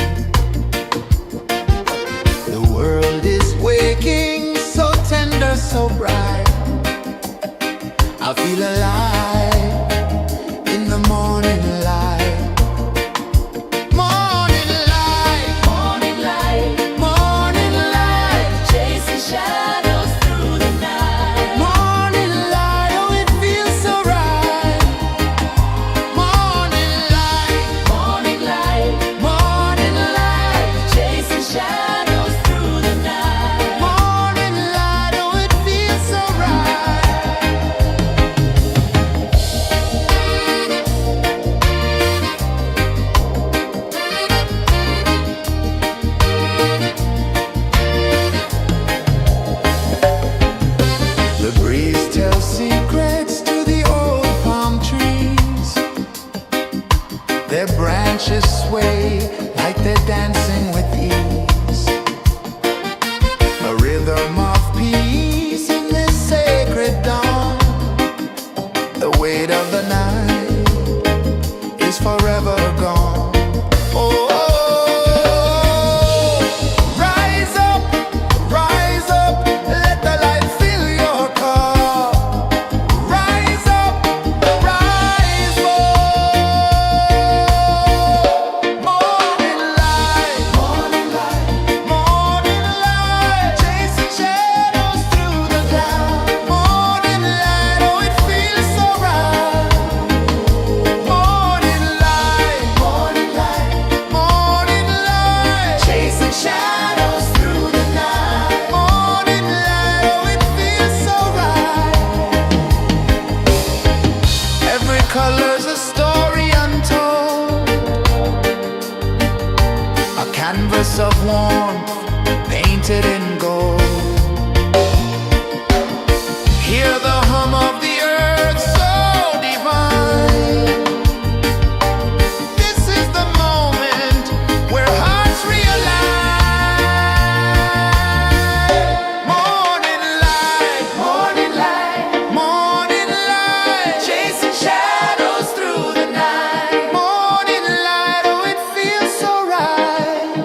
The world is waking, so tender, so bright. I feel alive in the morning light. Morning light, Morning light, morning light, chasing shadows through the night. morning light, oh it feels so right. Morning light, Morning light, morning light, chasing shadows through the night. morning light, oh it feels so right. The breeze tells secrets to the old palm trees. Their branches sway like they're dancing with ease. A rhythm of peace in this sacred dawn. The weight of the night is forever gone. Oh, rise up, let the light fill your cup. Rise up, rise up. Morning light, morning light, morning light, chasing shadows through the cloud. Morning light, oh it feels so right. Morning light, morning light, morning light, chasing shadows through the night. Morning light, oh it feels so right. Every color's a story untold, a canvas of warmth painted in gold. Hear the hum of the earth so divine. This is the moment where hearts realign. Morning light, morning light, morning light, chasing shadows through the night. Morning light, oh it feels so right.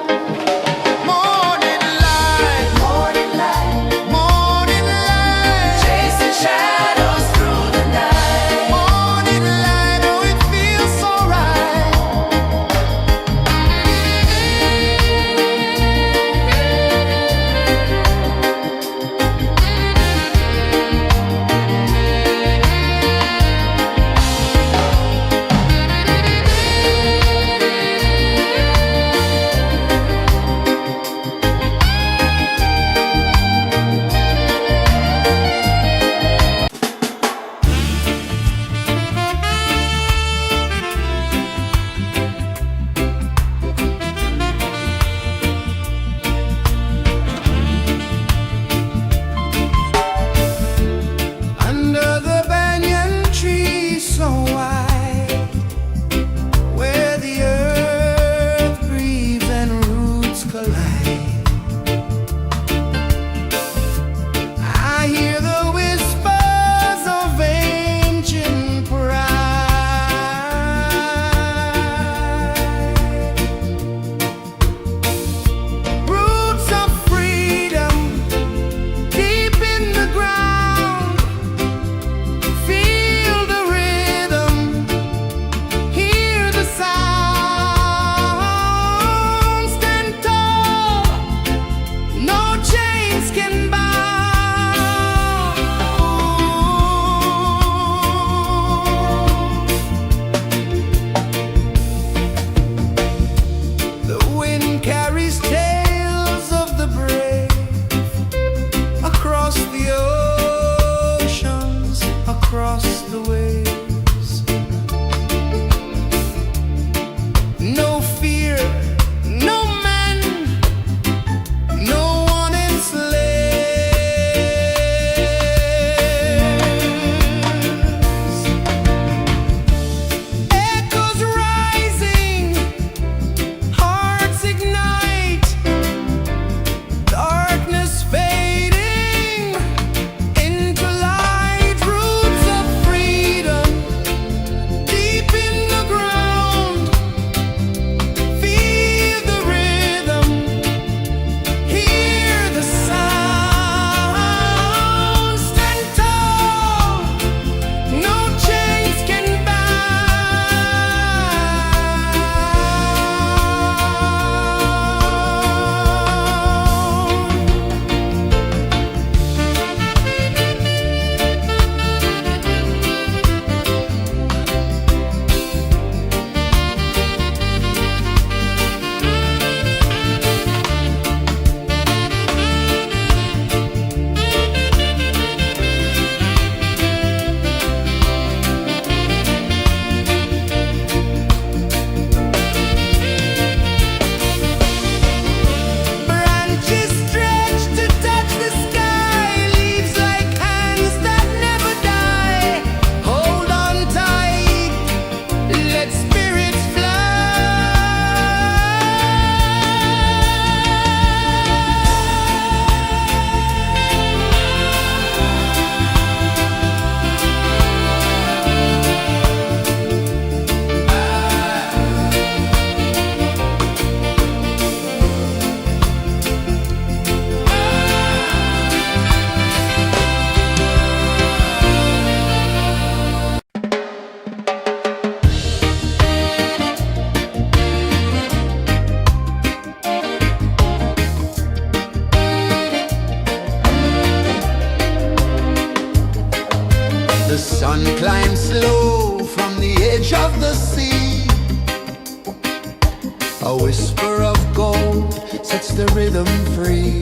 A whisper of gold sets the rhythm free.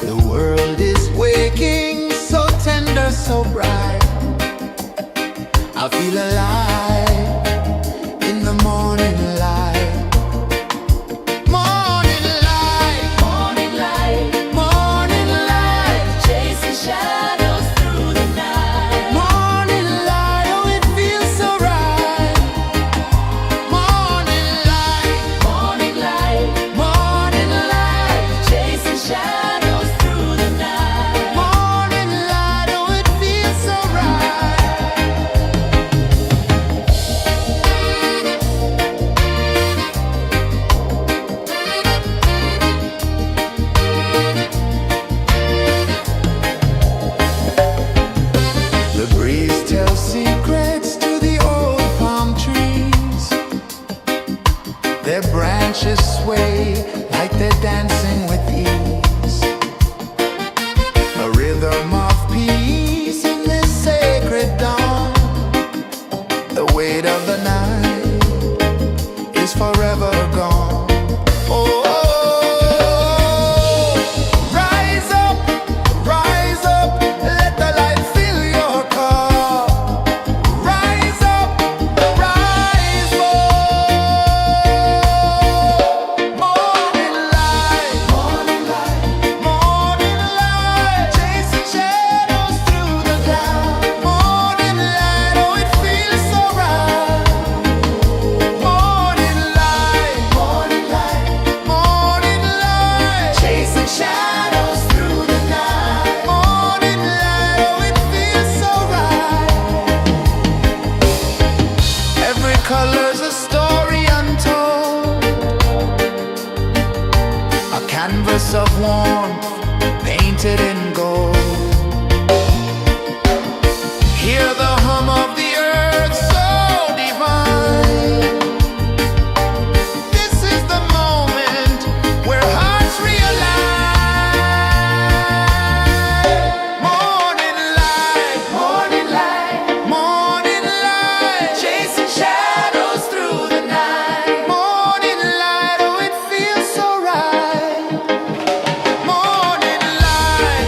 The world is waking, so tender, so bright. I feel alive in the morning light. Morning light, Morning light, morning light, chasing shadows through the night. morning light, oh it feels so right. Morning light, Morning light, morning light, chasing shadows through the night. morning light, oh it feels so right. The breeze tells secrets to the old palm trees. Their branches sway like they're dancing with ease. A rhythm of peace in this sacred dawn. The weight of the night is forever gone. Oh, rise up, let the light fill your cup. Rise up, rise up. Morning light, morning light, morning light, chasing shadows through the cloud. Morning light, oh it feels so right. Morning light, morning light, morning light, chasing shadows through the night. Morning light, oh it feels so right. Every color's a story untold, a canvas of warmth painted in gold. Hear the hum of the earth so divine. This is the moment where hearts realign. Morning light, morning light, morning light, chasing shadows through the night. Morning light, oh it feels so right. Morning light,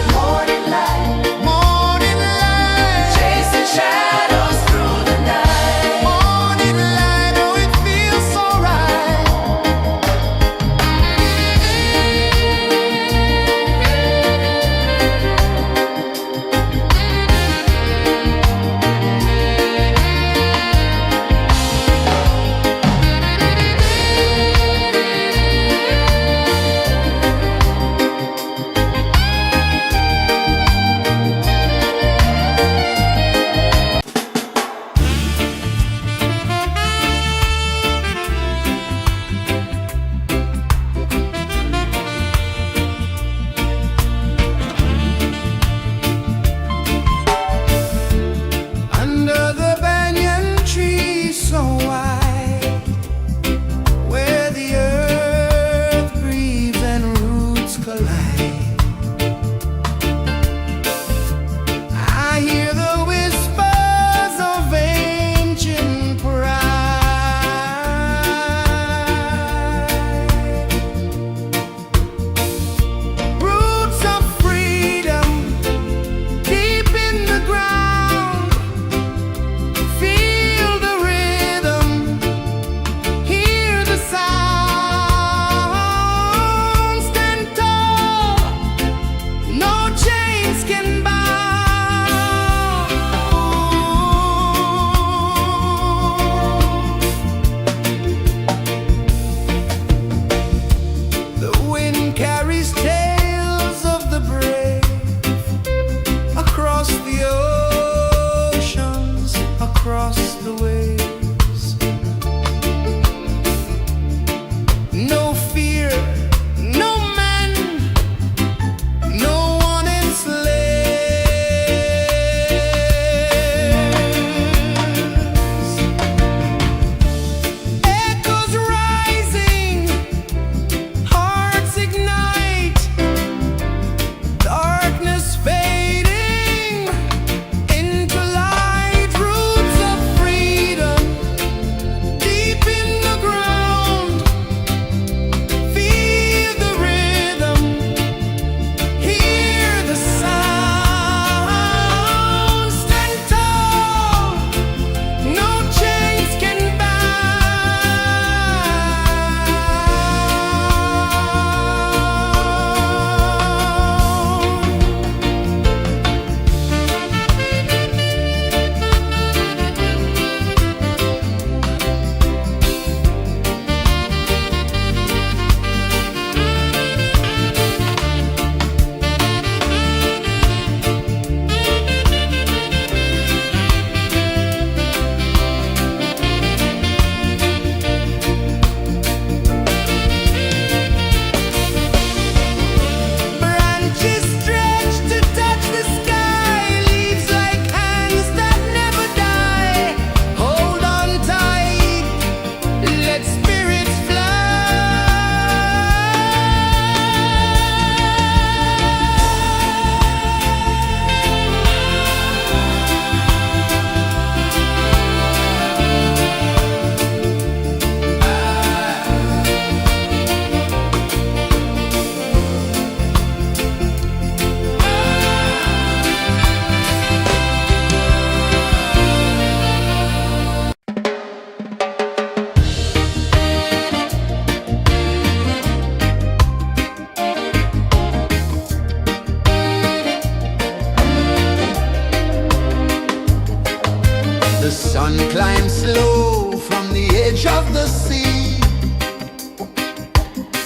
slow from the edge of the sea.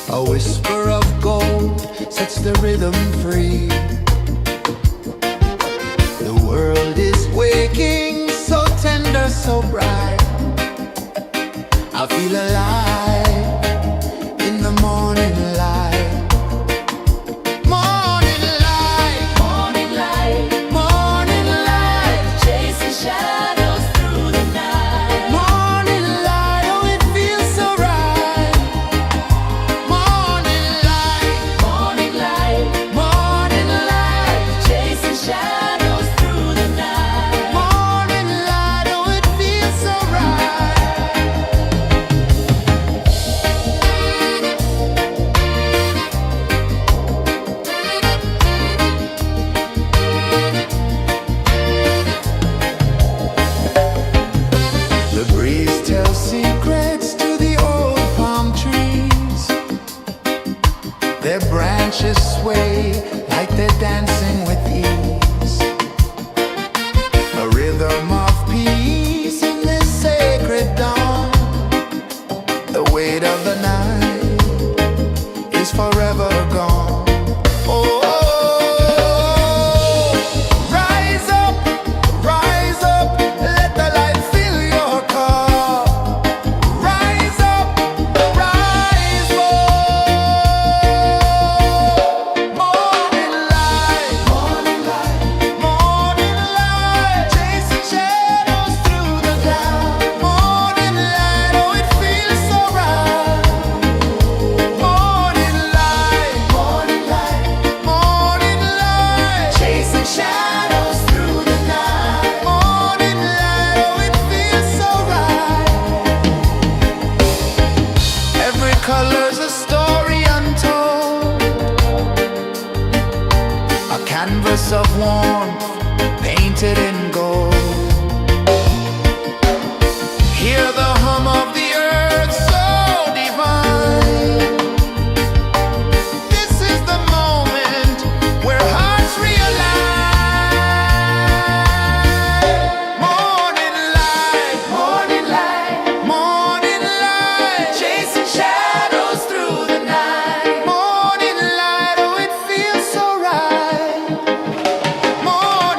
A whisper of gold sets the rhythm free. The world is waking, so tender, so bright. I feel alive in the morning light. Morning light, Morning light, morning light, chasing shadows through the night. morning light, oh it feels so right. Morning light, Morning light, morning light, chasing shadows through the night. morning light, oh it feels so right. The breeze tells secrets to the old palm trees. Their branches sway like they're dancing with ease. A rhythm of peace in this sacred dawn. The weight of the night is forever gone. Oh, rise up, let the light fill your cup. Rise up, rise up. Morning light, morning light, morning light, chasing shadows through the cloud. Morning light, oh it feels so right. Morning light, morning light, morning light, chasing shadows through the night. Morning light, oh it feels so right. Every color's a story untold, a canvas of warmth painted in gold. Hear the hum of the earth so divine. This is the moment where hearts realign. Morning light, morning light, morning light, chasing shadows through the night. Morning light, oh it feels so right. Morning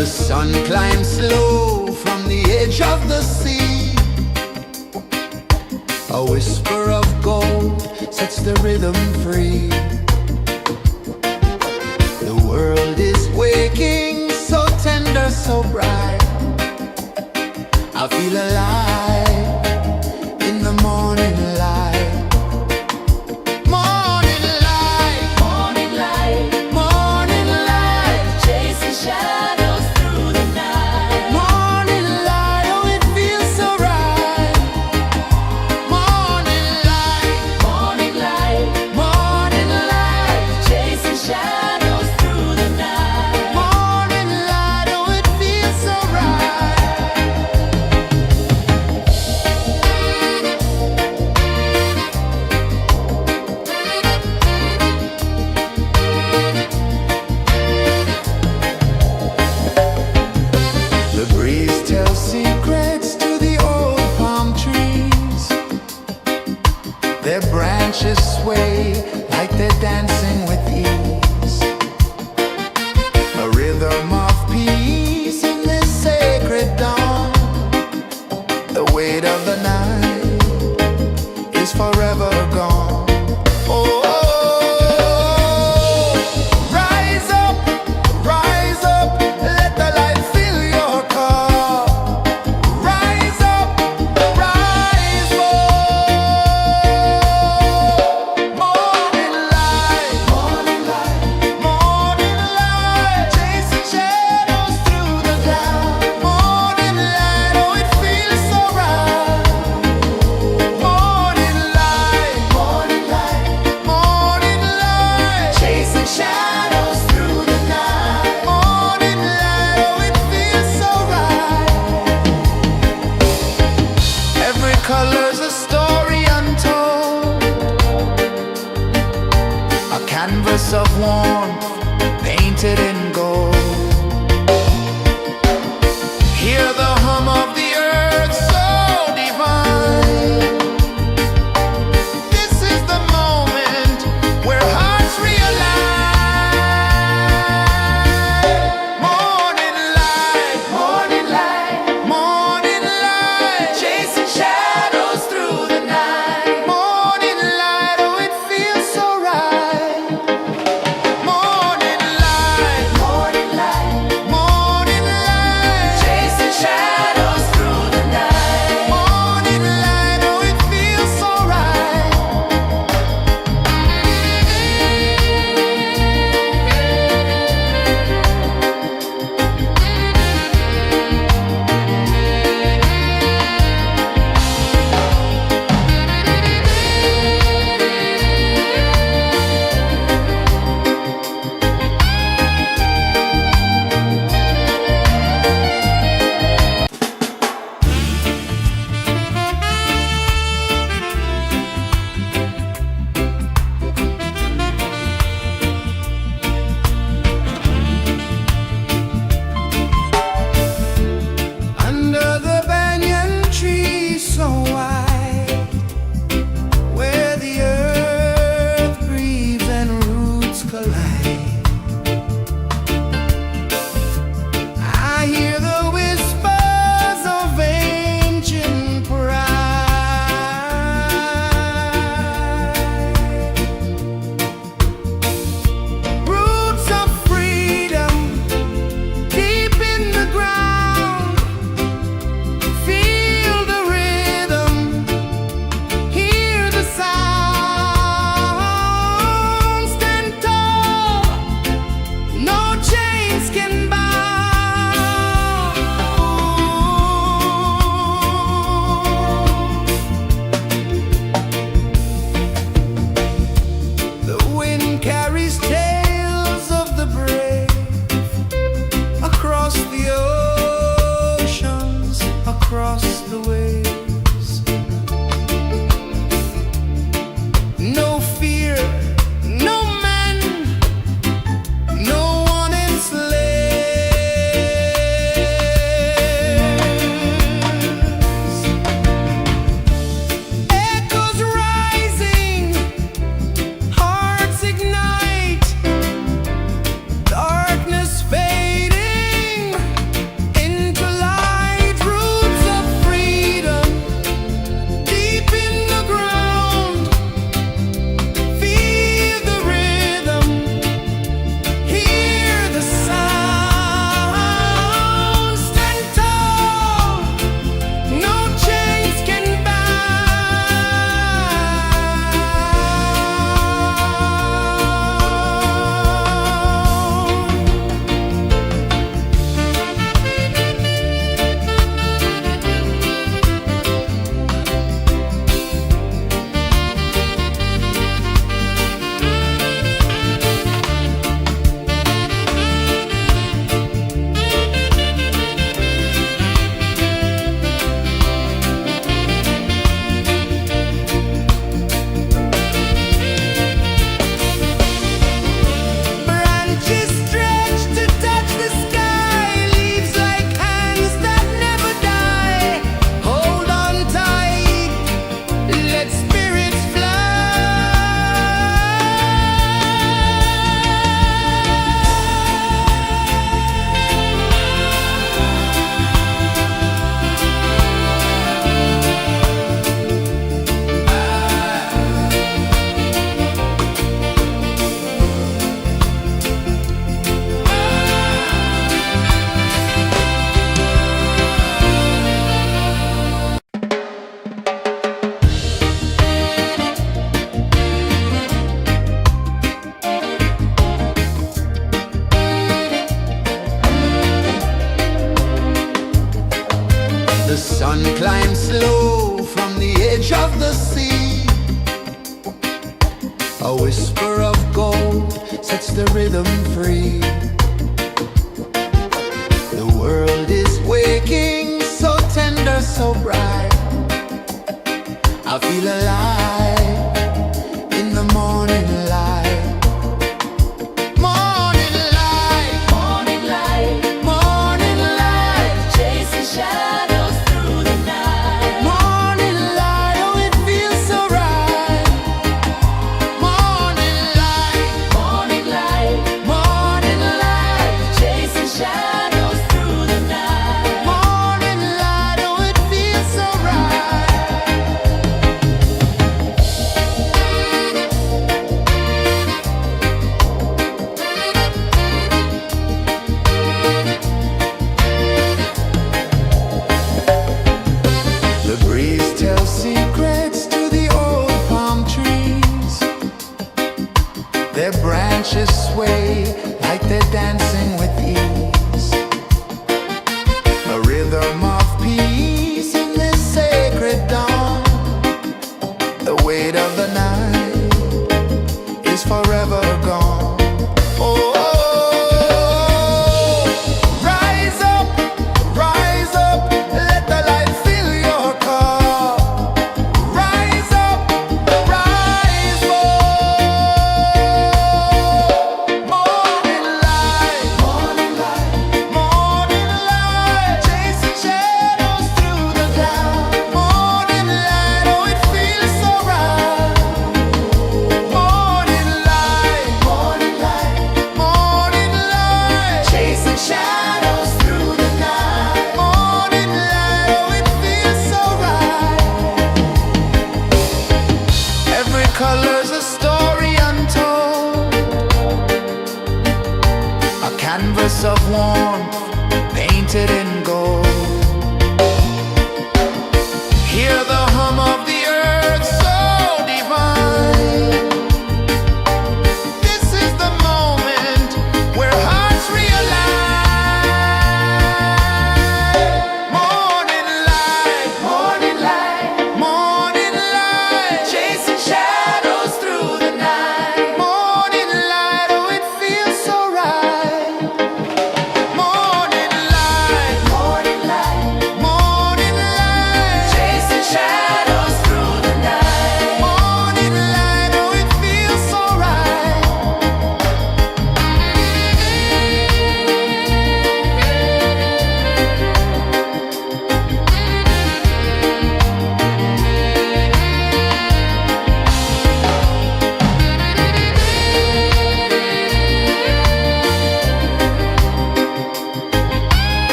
The sun climbs slow from the edge of the sea. A whisper of gold sets the rhythm free. The world is waking, so tender, so bright. I feel alive in the morning light. Morning light, Morning light, morning light, chasing shadows through the night. morning light, oh it feels so right. Morning light, Morning light, morning light, chasing shadows through the night. morning light, oh it feels so right. The breeze tells secrets to the old palm trees. Their branches sway like they're dancing with ease. A rhythm of peace in this sacred dawn. The weight of the night is forever gone. Oh, rise up, let the light fill your car. Rise up, rise up. Morning light, morning light, morning light, chasing shadows through the cloud. Morning light, oh it feels so right. Morning light, morning light, morning light, chasing shadows through the night. Morning light, oh it feels so right. Every color's a story untold, a canvas of warmth painted in gold. Hear the hum of the earth so divine. This is the moment where hearts realign. Morning light, morning light, morning light, chasing shadows through the night. Morning light, oh it feels so right. Morning light, morning The sun climbs slow from the edge of the sea. A whisper of gold sets the rhythm free. The world is waking, so tender, so bright. I feel alive in the morning light. Morning light, Morning light, morning light, chasing shadows through the night. morning light, oh it feels so right. Morning light, Morning light, morning light, chasing shadows through the night. morning light, oh it feels so right. The breeze tells secrets to the old palm trees. Their branches sway like they're dancing with ease. A rhythm of peace in this sacred dawn. The weight of the night is forever gone. Oh, rise up, let the light fill your cup. Rise up, rise up. Morning light, morning light, morning light, chasing shadows through the cloud. Morning light, oh it feels so right. Morning light, morning light, morning light, chasing shadows through the night. Morning light, oh it feels so right. Every color's a story untold, a canvas of warmth painted in gold. Hear the hum of the earth so divine. This is the moment where hearts realign. Morning light, morning light, morning light, chasing shadows through the night. Morning light, oh it feels so right. Morning light,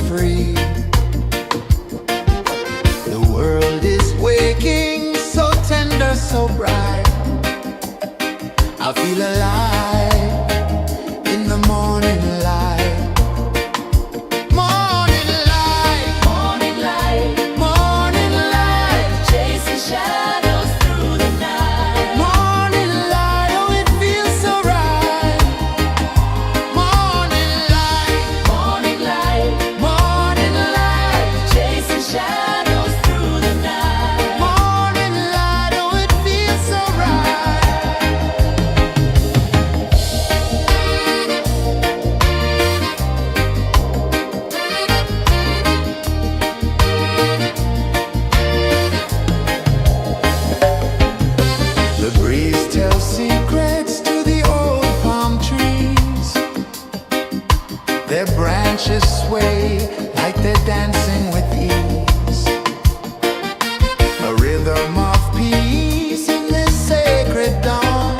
free. The world is waking, so tender, so bright. I feel alive in the morning light. Morning light, Morning light, morning light, chasing shadows through the night. morning light. Oh, it feels so right. Morning light, Morning light, morning light, chasing shadows through the night. morning light. Oh, it feels so right. The breeze tells secrets to the old palm trees. Their branches sway like they're dancing with ease. A rhythm of peace in this sacred dawn.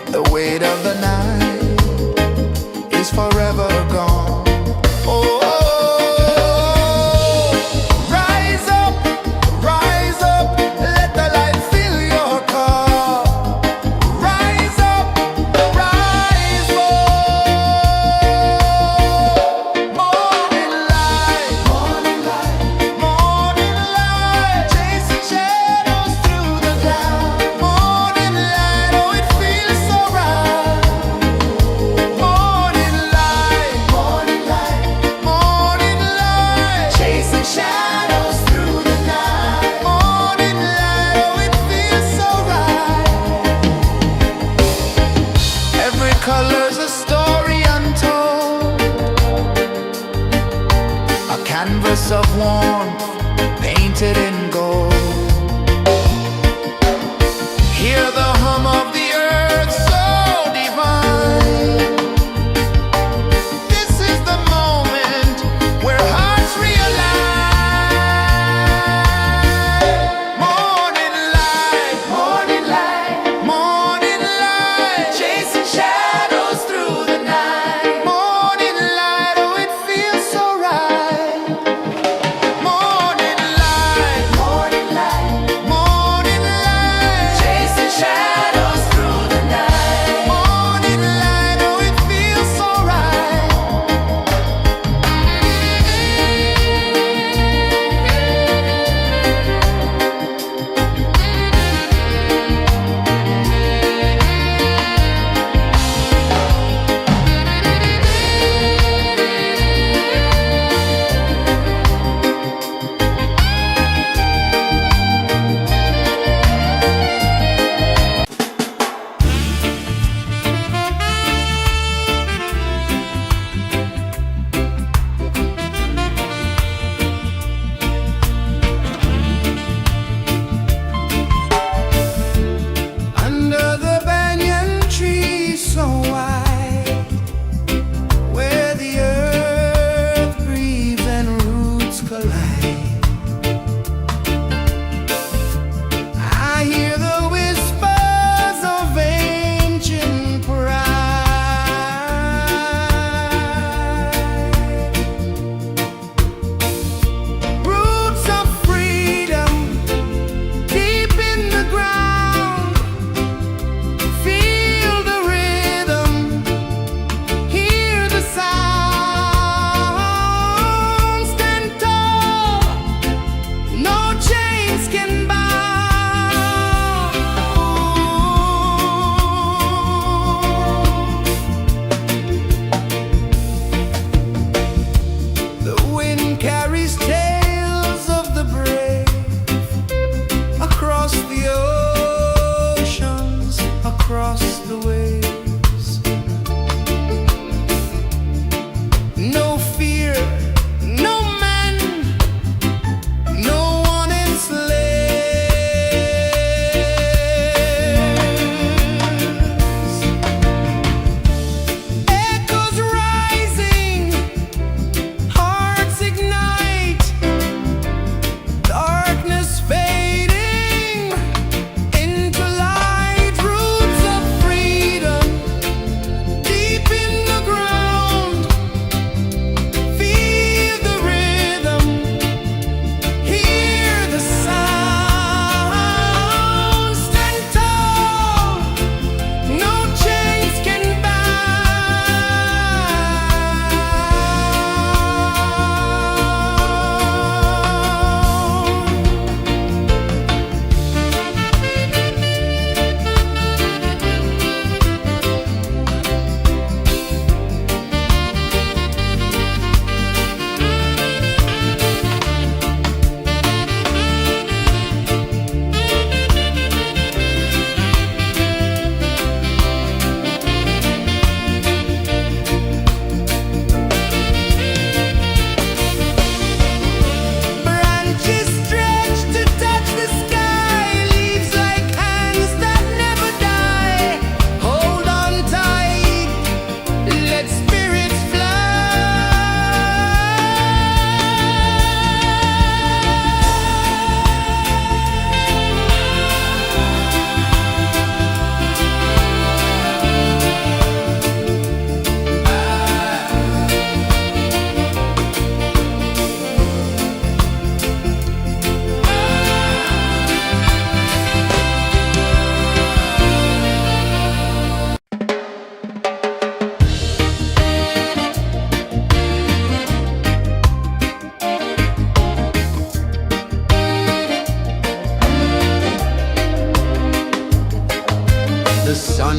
The weight of the night is forever gone. Oh, rise up, let the light fill your cup. Rise up, rise up. Morning light, morning light, morning light, chasing shadows through the cloud. Morning light, oh, it feels so right. Morning light, morning light, morning light, chasing shadows through the night. Morning light, oh, it feels so right. Every color's a story untold, a canvas of warmth painted in gold. Hear the hum of the earth so divine. This is the moment where hearts realign. Morning light, morning light, morning light, chasing shadows through the night. Morning light, oh, it feels so right. Morning light, morning light, morning light, chasing shadows through the night. Morning light, oh, it feels so right. Under the banyan tree so wide, where the earth breathes and roots collide, I hear the whispers of ancient pride. Roots of freedom deep in the ground. Feel the rhythm, hear the sound. Stand tall, no chains can bound. The wind carries tales of the brave across the oceans, across the waves. No fear, no man, no one enslaves. Echoes rising, hearts ignite.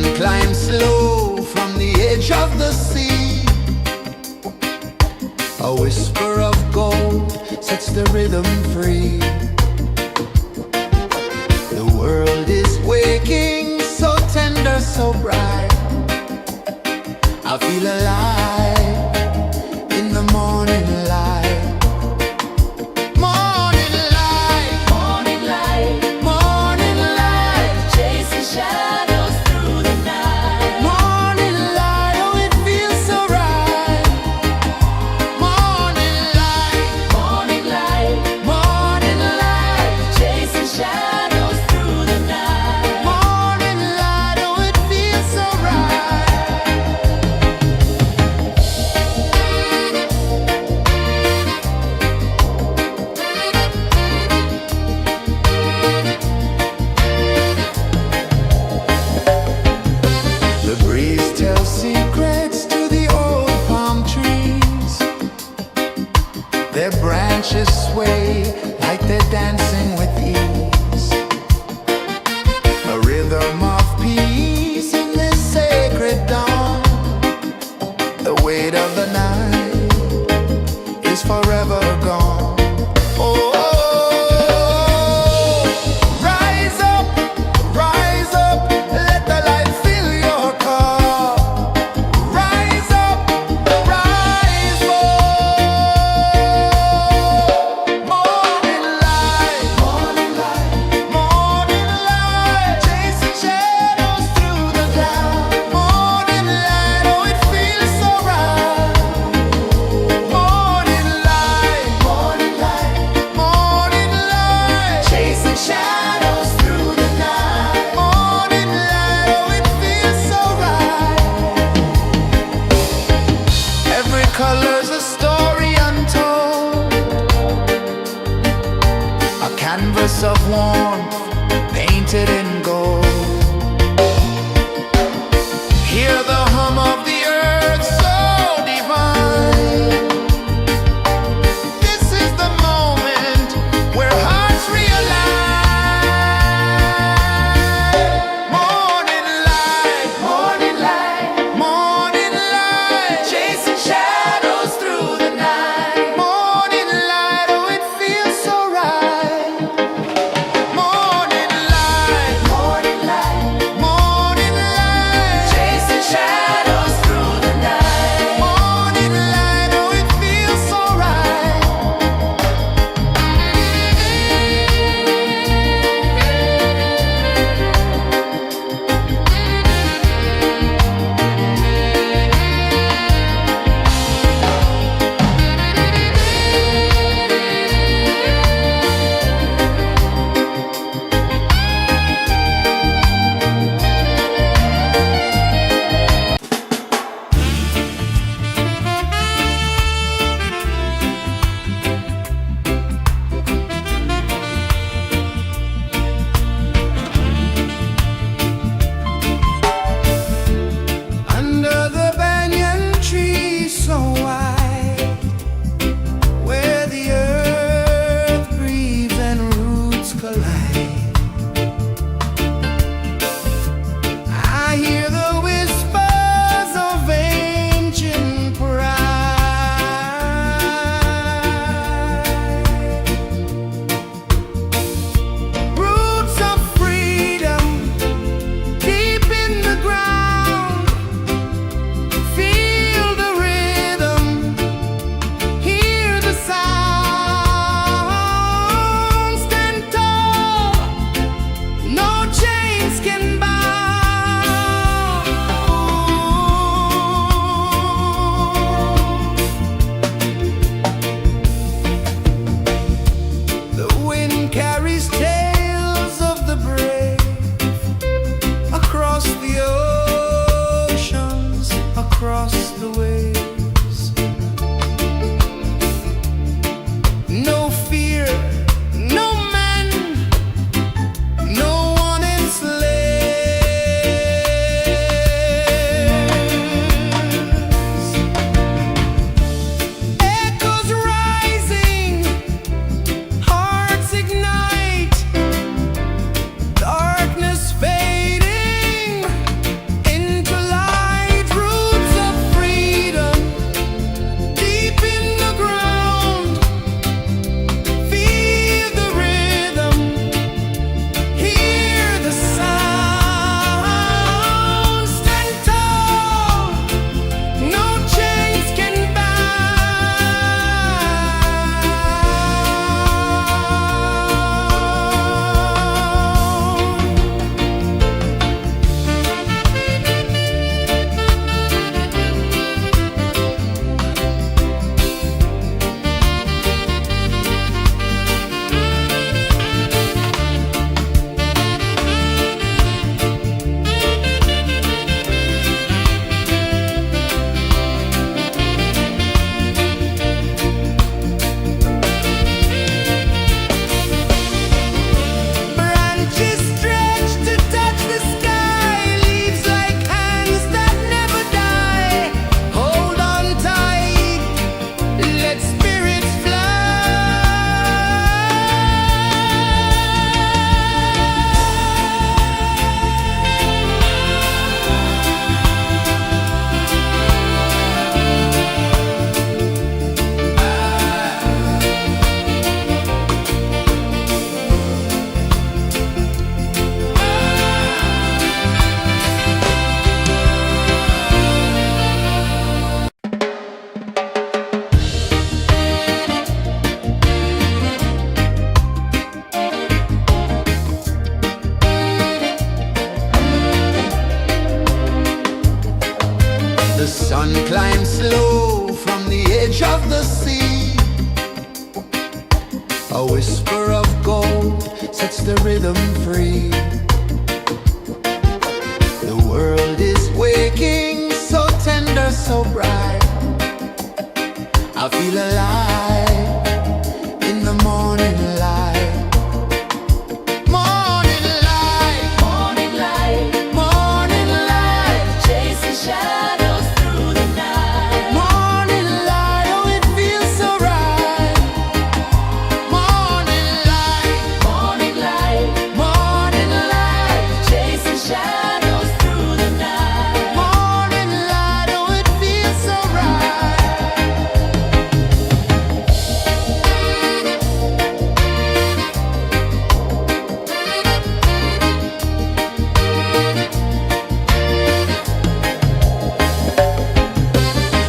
sun climbs slow from the edge of the sea. A whisper of gold sets the rhythm free. The world is waking, so tender, so bright. I feel alive in the morning light. Morning light, Morning light, morning light, chasing shadows through the night. morning light, oh it feels so right. Morning light, Morning light, morning light, chasing shadows through the night. morning light, oh it feels so right. The breeze tells secrets to the old palm trees. Their branches sway like they're dancing with ease. A rhythm of peace in this sacred dawn. The weight of the night is forever gone. Oh, rise up, let the light fill your cup. Rise up, rise up. Morning light, morning light, morning light, chasing shadows through the cloud. Morning light, oh it feels so right. Morning light, morning light, morning light, chasing shadows through the night. Morning light, oh it feels so right. Every color's a story untold, a canvas of warmth painted in gold. Hear the hum of the earth so divine. This is the moment where hearts realign. Morning light, morning light, morning light, chasing shadows through the night. Morning light, oh it feels so right. Morning light, A whisper of gold sets the rhythm free. The world is waking, so tender, so bright. I feel alive in the morning light. Morning light, Morning light, morning light, chasing shadows through the night. morning light, oh it feels so right. Morning light, Morning light, morning light, chasing shadows through the night. morning light, oh it feels so right.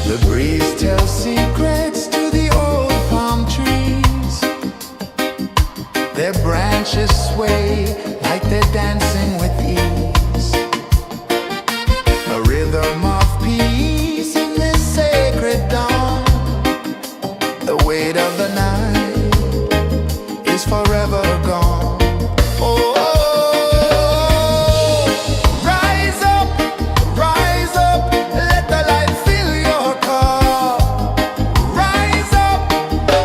The breeze tells secrets to the old palm trees. Their branches sway like they're dancing with ease. A rhythm of peace in this sacred dawn. The weight of the night is forever gone. Oh, rise up, let the light fill your cup. Rise up,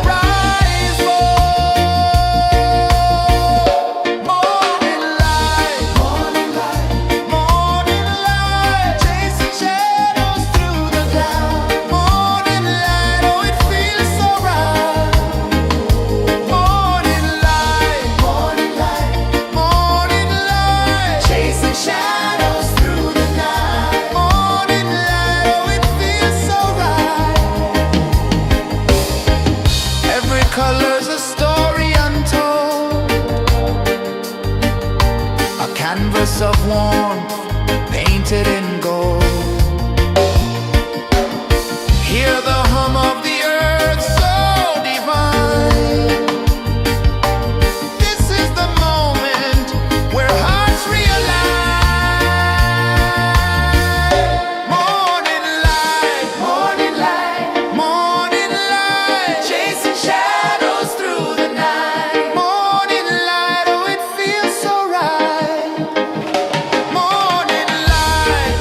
rise up. Morning light, morning light, morning light, chasing shadows through the cloud. Morning light, oh it feels so right. Morning light, morning light, morning light, chasing shadows through the night. Morning light, oh it feels so right. Every color's a story untold, a canvas of warmth painted in gold. Hear the hum of the earth so divine. This is the moment where hearts realign. Morning light, morning light, morning light, chasing shadows through the night. Morning light, oh it feels so right. Morning light,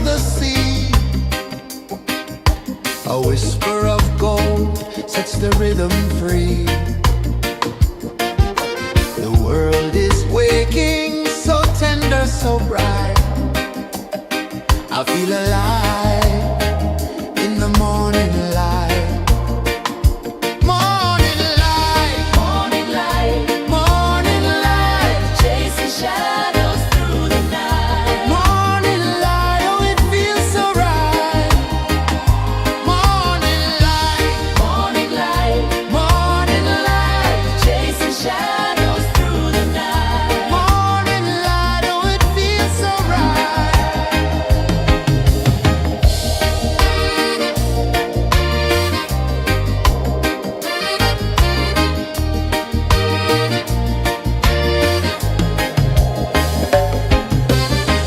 the sea. A whisper of gold sets the rhythm free. The world is waking, so tender, so bright. I feel alive in the morning light. Morning light, Morning light, morning light, chasing shadows through the night. morning light. Oh, it feels so right. Morning light, Morning light, morning light, chasing shadows through the night. morning light. Oh, it feels so right.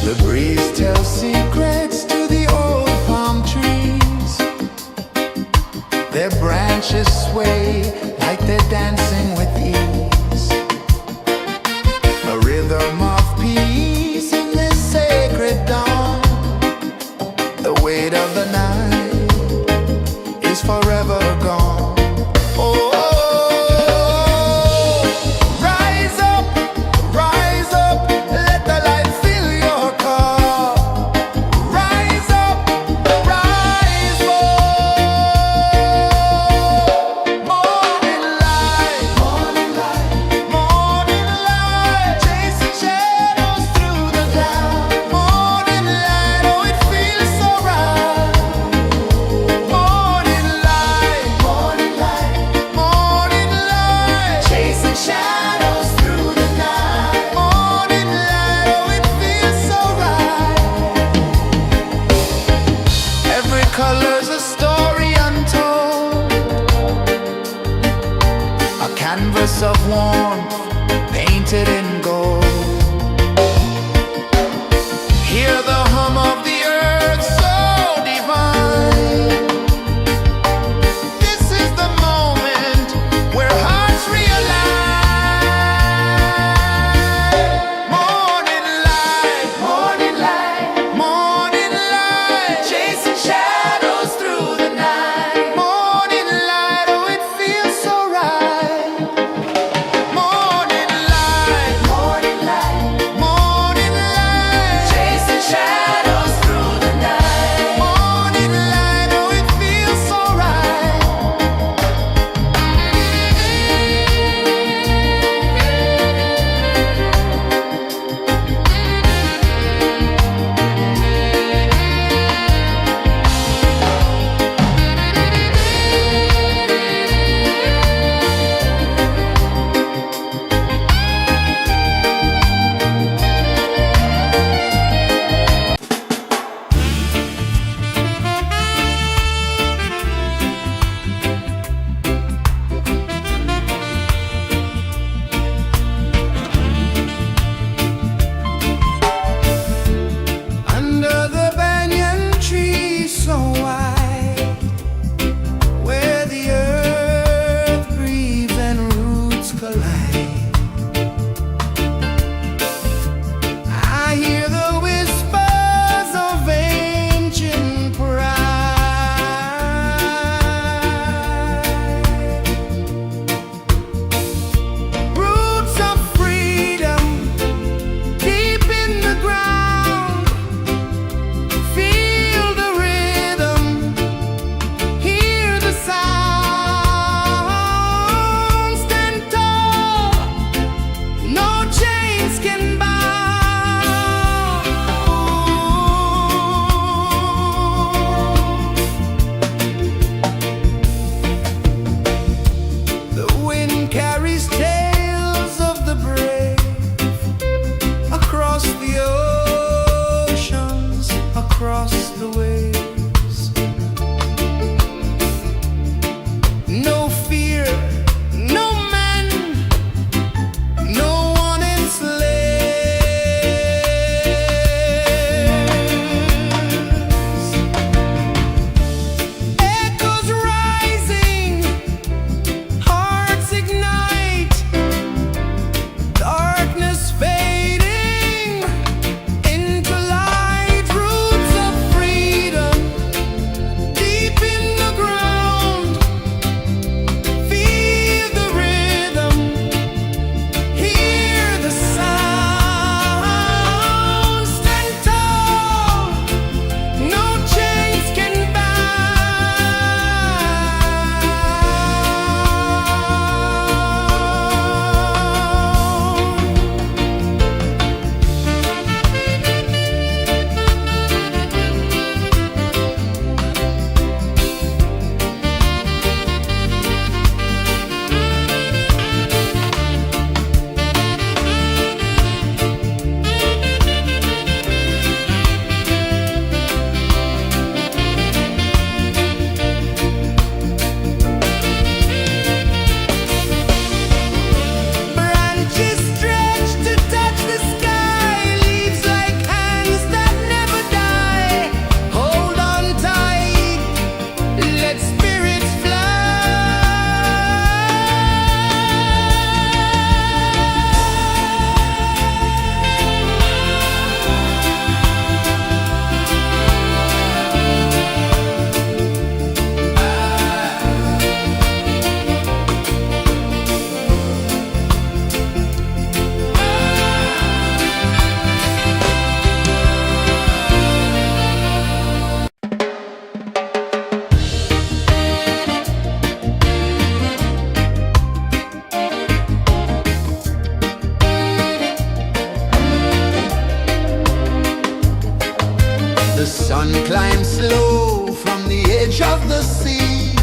The breeze tells secrets to the old palm trees. Their branches sway like they're dancing with ease. A rhythm of peace in this sacred dawn. The weight of the night is forever gone. Oh, rise up, let the light fill your cup. Rise up, rise up. Morning light, The sun climbs slow from the edge of the sea.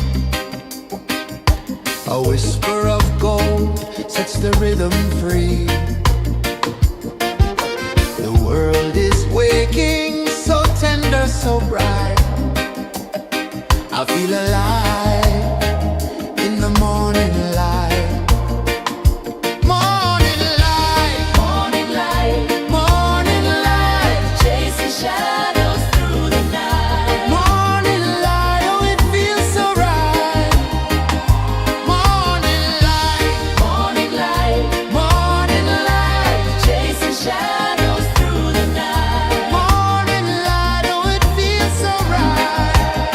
A whisper of gold sets the rhythm free. The world is waking, so tender, so bright. I feel alive in the morning light. Morning light, Morning light, morning light, chasing shadows through the night. morning light, oh it feels so right. Morning light, Morning light, morning light, chasing shadows through the night. morning light, oh it feels so right.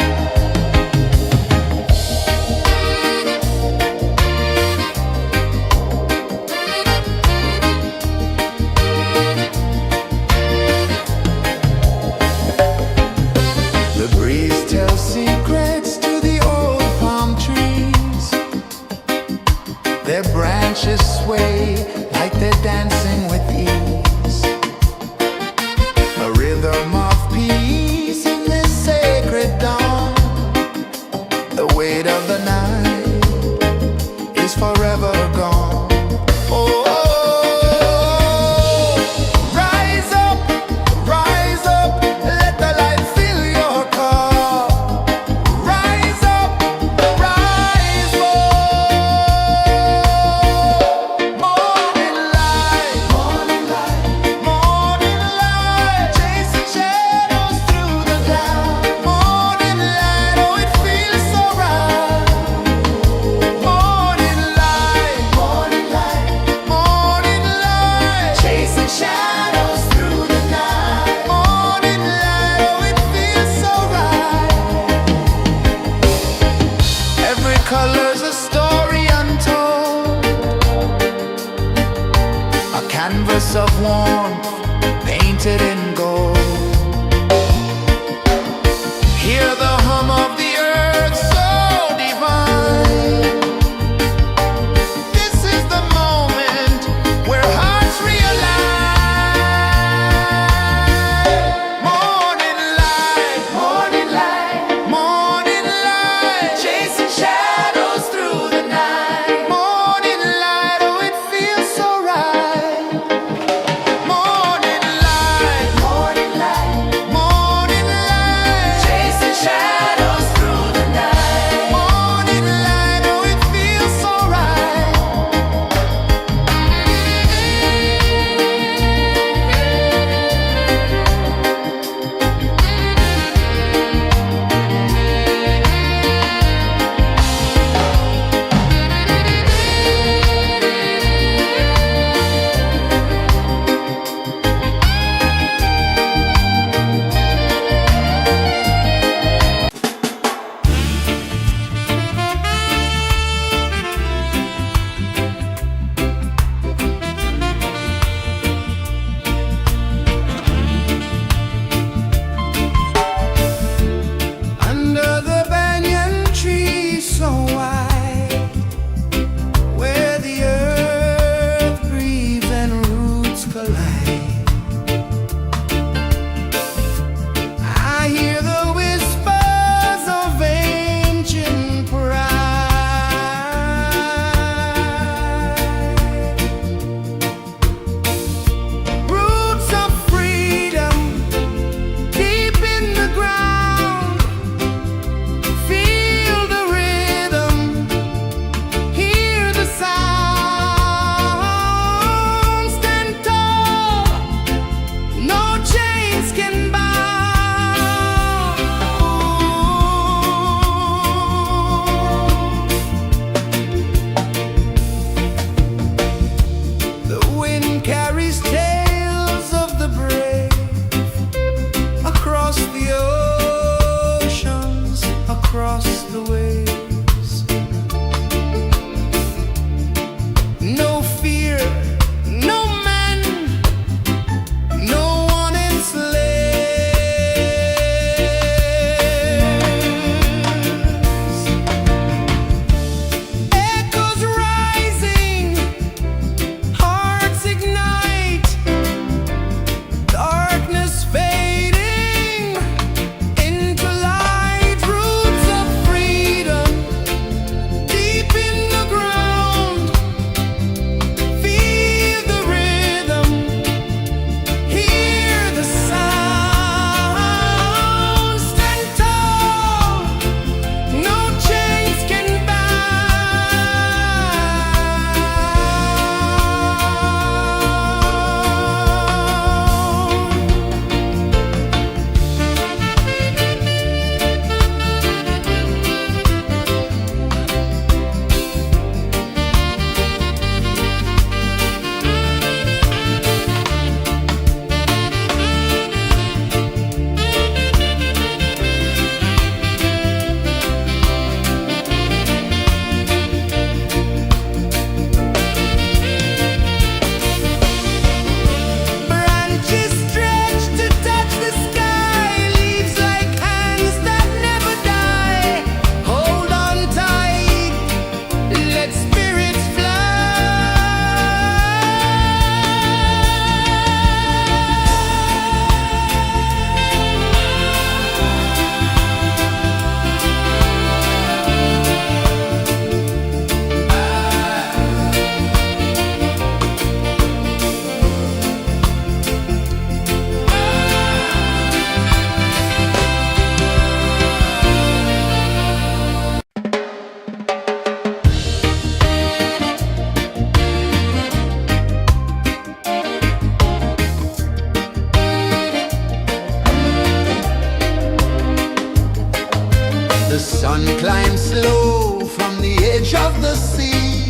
The sun climbs slow from the edge of the sea.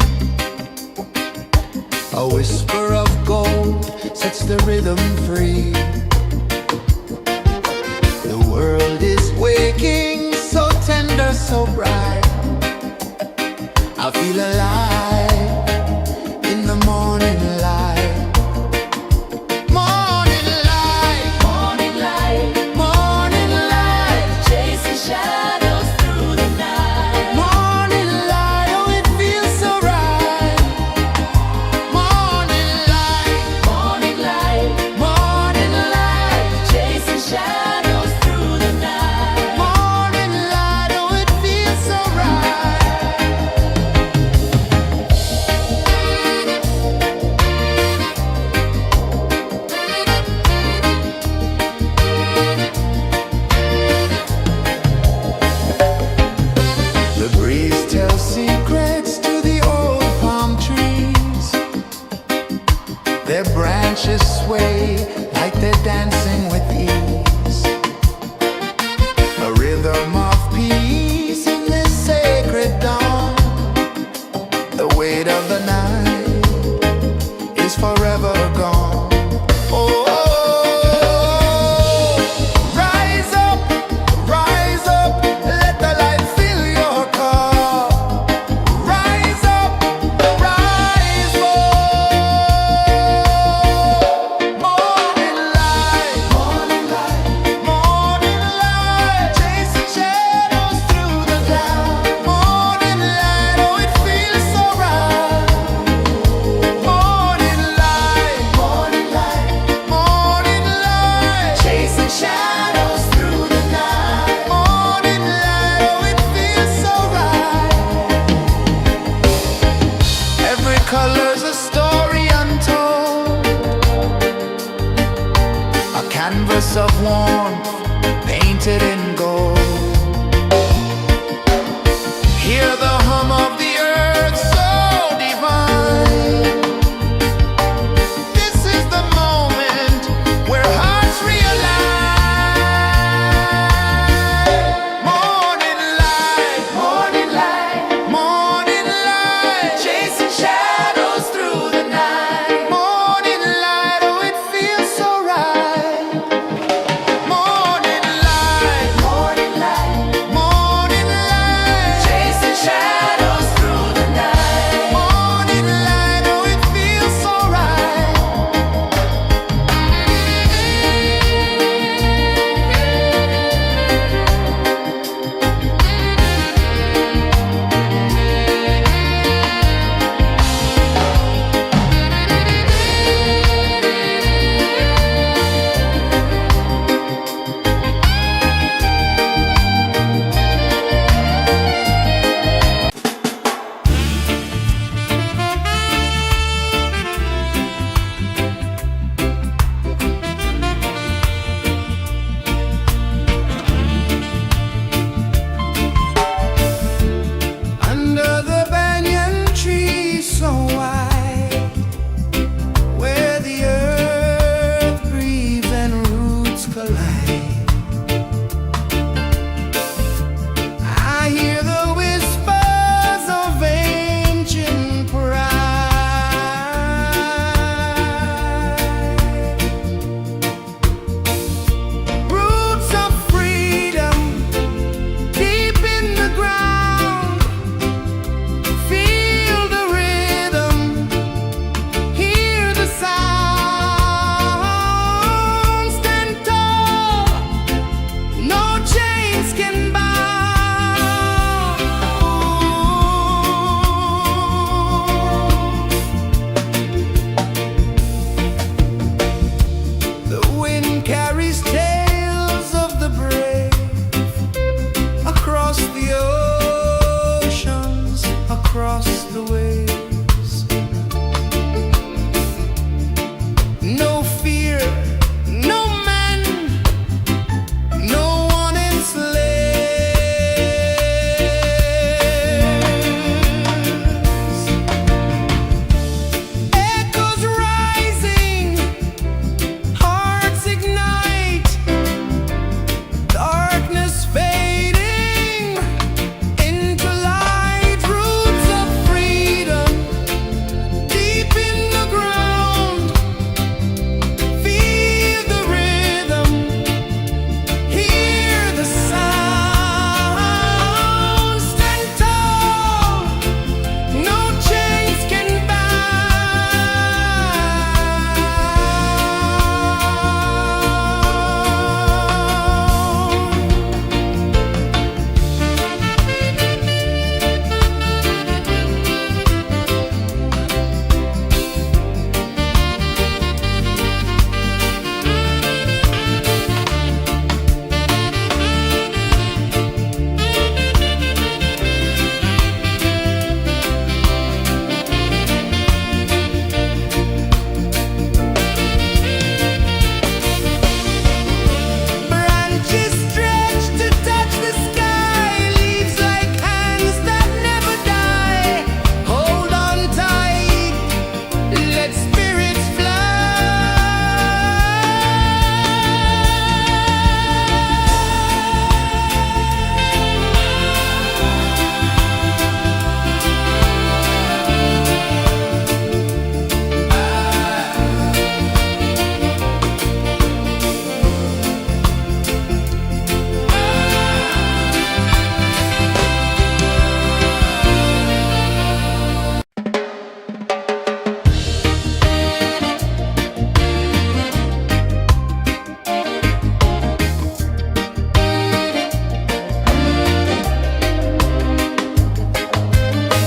A whisper of gold sets the rhythm free. The world is waking, so tender, so bright. I feel alive in the morning light. Morning light, Morning light, morning light, chasing shadows through the night. morning light, oh it feels so right. Morning light, Morning light, morning light, chasing shadows through the night. morning light, oh it feels so right. The breeze tells secrets to the old palm trees. Their branches sway like they're dancing with ease. A rhythm of peace in this sacred dawn. The weight of the night is forever gone. Oh, rise up, let the light fill your cup. Rise up, rise up. Morning light, morning light, morning light, chasing shadows through the cloud. Morning light, oh it feels so right. Morning light, morning light, morning light, chasing shadows through the night. Morning light, oh it feels so right. Every color's a story untold, a canvas of warmth painted in gold. Hear the hum of the earth so divine. This is the moment where hearts realign. Morning light, morning light, morning light, chasing shadows through the night. Morning light, oh it feels so right. Morning light, morning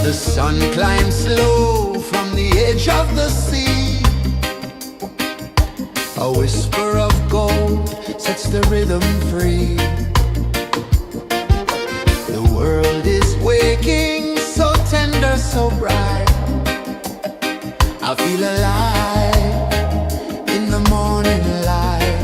The sun climbs slow from the edge of the sea. A whisper of gold sets the rhythm free. The world is waking, so tender, so bright. I feel alive in the morning light.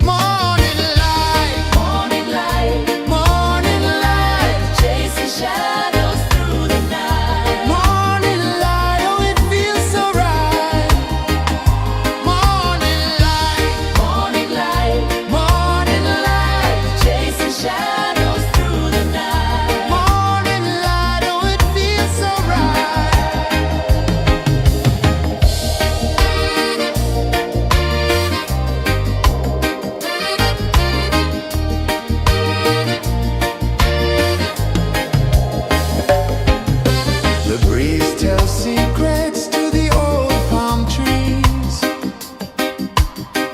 Morning light, Morning light, morning light, chasing shadows through the night. morning light, oh it feels so right. Morning light, Morning light, morning light, chasing shadows through the night. morning light, oh it feels so right. The breeze tells secrets to the old palm trees.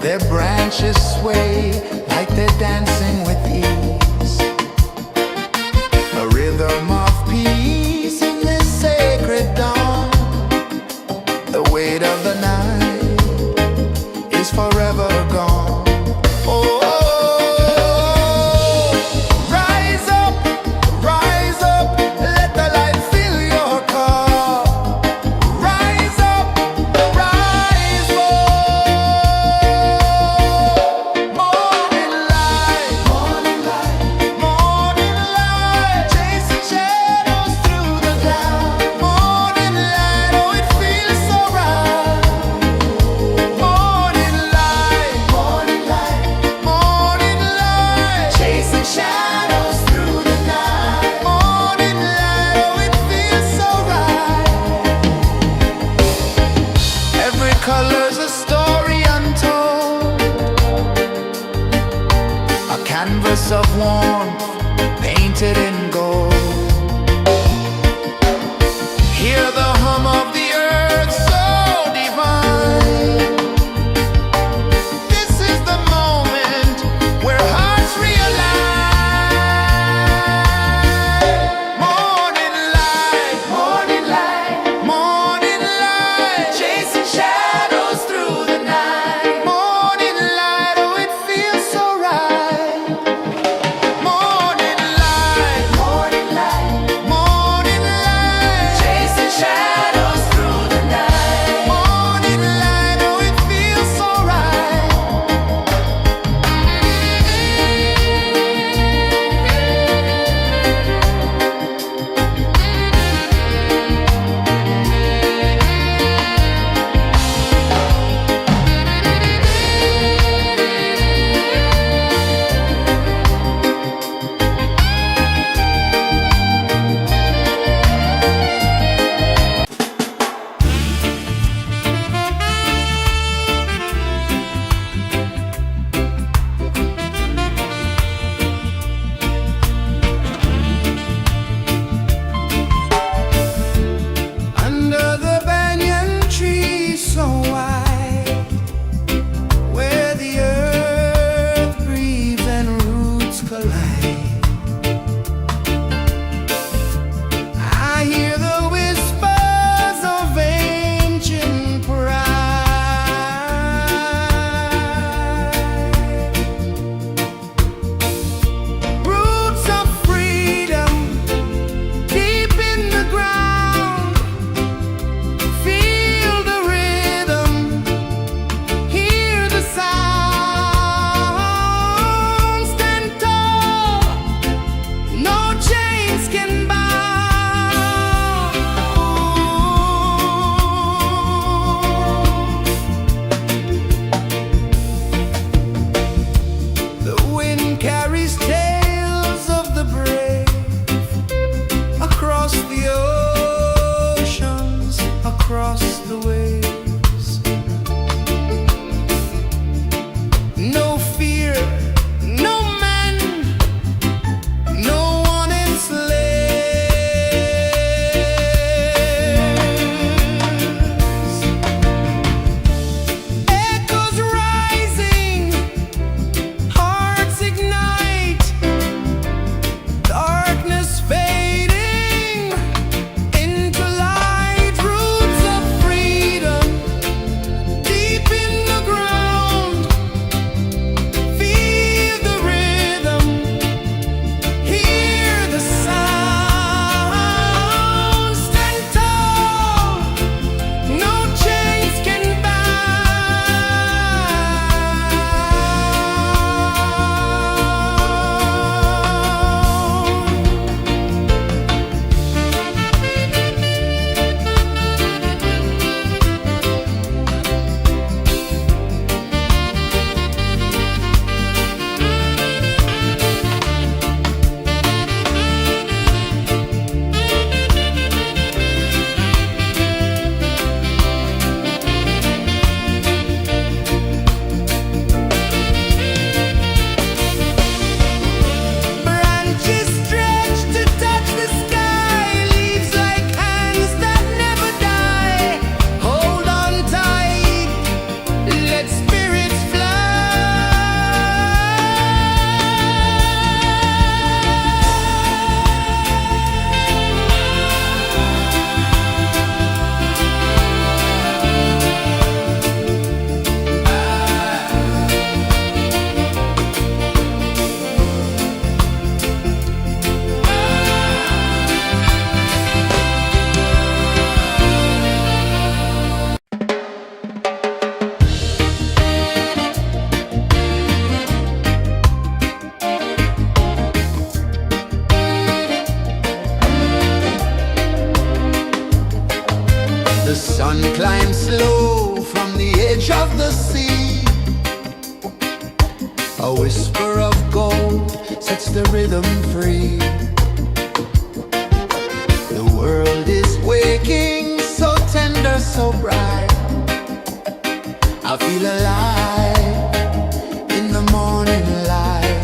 Their branches sway like they're dancing with ease. A rhythm of peace in this sacred dawn. The weight of the night is forever gone. Oh, rise up, let the light fill your cup. Rise up, rise up. Morning light, morning light, morning light, chasing shadows through the cloud. Morning light, oh it feels so right. Morning light, morning light, morning light, chasing shadows through the night. Morning light, oh it feels so right. Every color's a story untold, a canvas of warmth painted in gold. Hear the hum of the earth so divine. This is the moment where hearts realign. Morning light, morning light, morning light, chasing shadows through the night. Morning light, oh it feels so right. Morning light, A whisper of gold sets the rhythm free. The world is waking, so tender, so bright. I feel alive in the morning light.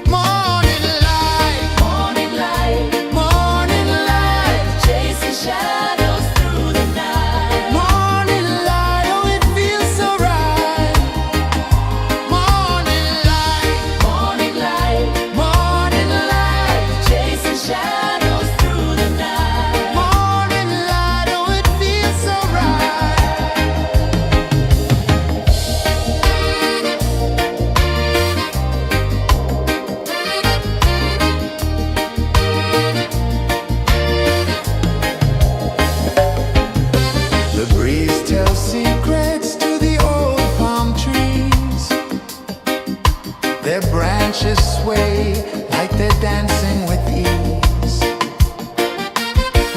Morning light, Morning light, morning light, chasing shadows through the night. morning light. Oh, it feels so right. Morning light, Morning light, morning light, chasing shadows through the night. morning light. Oh, it feels so right. The breeze tells secrets to the old palm trees. Their branches sway like they're dancing with ease.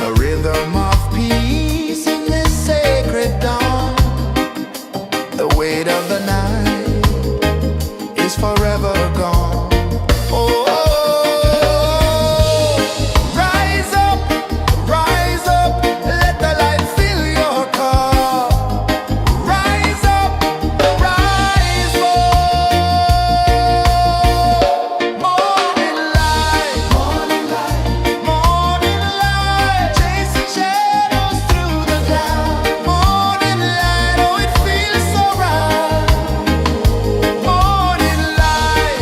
A rhythm of peace in this sacred dawn. The weight of the night is forever gone. Oh, rise up, let the light fill your cup. Rise up, rise more. Morning light, morning light, chasing shadows through the cloud. Morning light, oh, it feels so right. Morning light,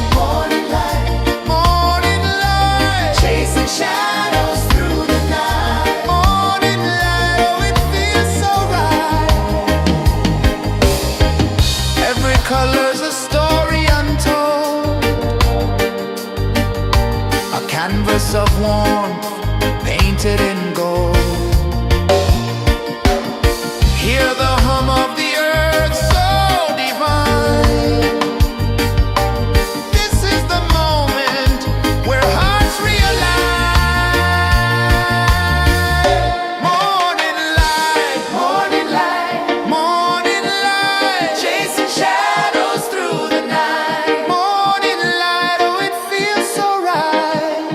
morning light, chasing shadows through the night. Morning light, oh, it feels so right. Every color's a story untold, a canvas of warmth painted in gold. Hear the hum of the earth so divine. This is the moment where hearts realign. Morning light, morning light, chasing shadows through the night. Morning light, oh, it feels so right.